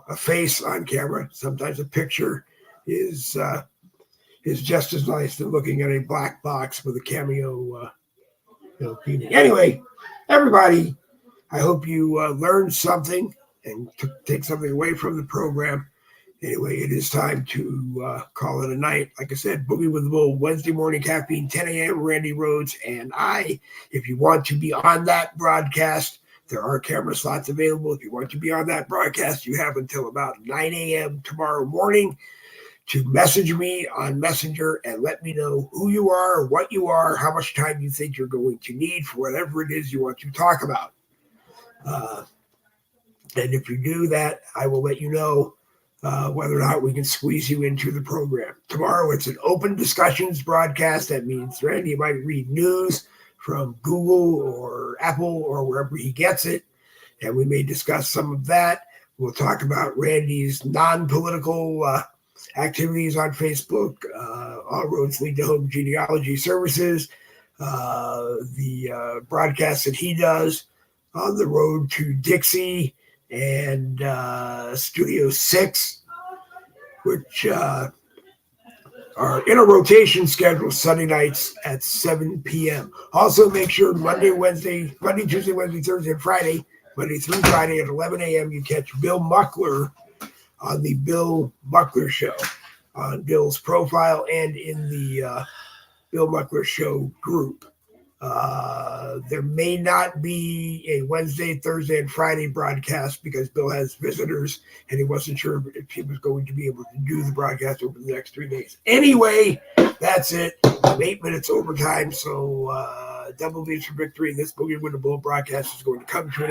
a face on camera, sometimes a picture is just as nice than looking at a black box with a cameo painting. Anyway, everybody, I hope you learned something and take something away from the program. Anyway, it is time to call it a night. Like I said, Boogie with the Bull, Wednesday morning caffeine, 10 a.m. Randy Rhodes and I. If you want to be on that broadcast, there are camera slots available. If you want to be on that broadcast, you have until about 9 a.m. tomorrow morning to message me on Messenger and let me know who you are, what you are, how much time you think you're going to need for whatever it is you want to talk about. And if you do that, I will let you know whether or not we can squeeze you into the program. Tomorrow, it's an open discussions broadcast. That means Randy might read news from Google or Apple or wherever he gets it, and we may discuss some of that. We'll talk about Randy's non-political activities on Facebook, All Roads Lead to Home Genealogy Services, the broadcast that he does on the road to Dixie and Studio 6, which are in a rotation schedule Sunday nights at 7 p.m. Also, make sure Monday, Tuesday, Wednesday, Thursday, and Friday, Monday through Friday at 11 a.m., you catch Bill Muckler on the Bill Muckler Show, on Bill's profile and in the Bill Muckler Show group. There may not be a Wednesday, Thursday, and Friday broadcast because Bill has visitors and he wasn't sure if he was going to be able to do the broadcast over the next 3 days. Anyway, that's it. I'm 8 minutes overtime, so double V's for victory. This Boogie with the Bull broadcast is going to come to an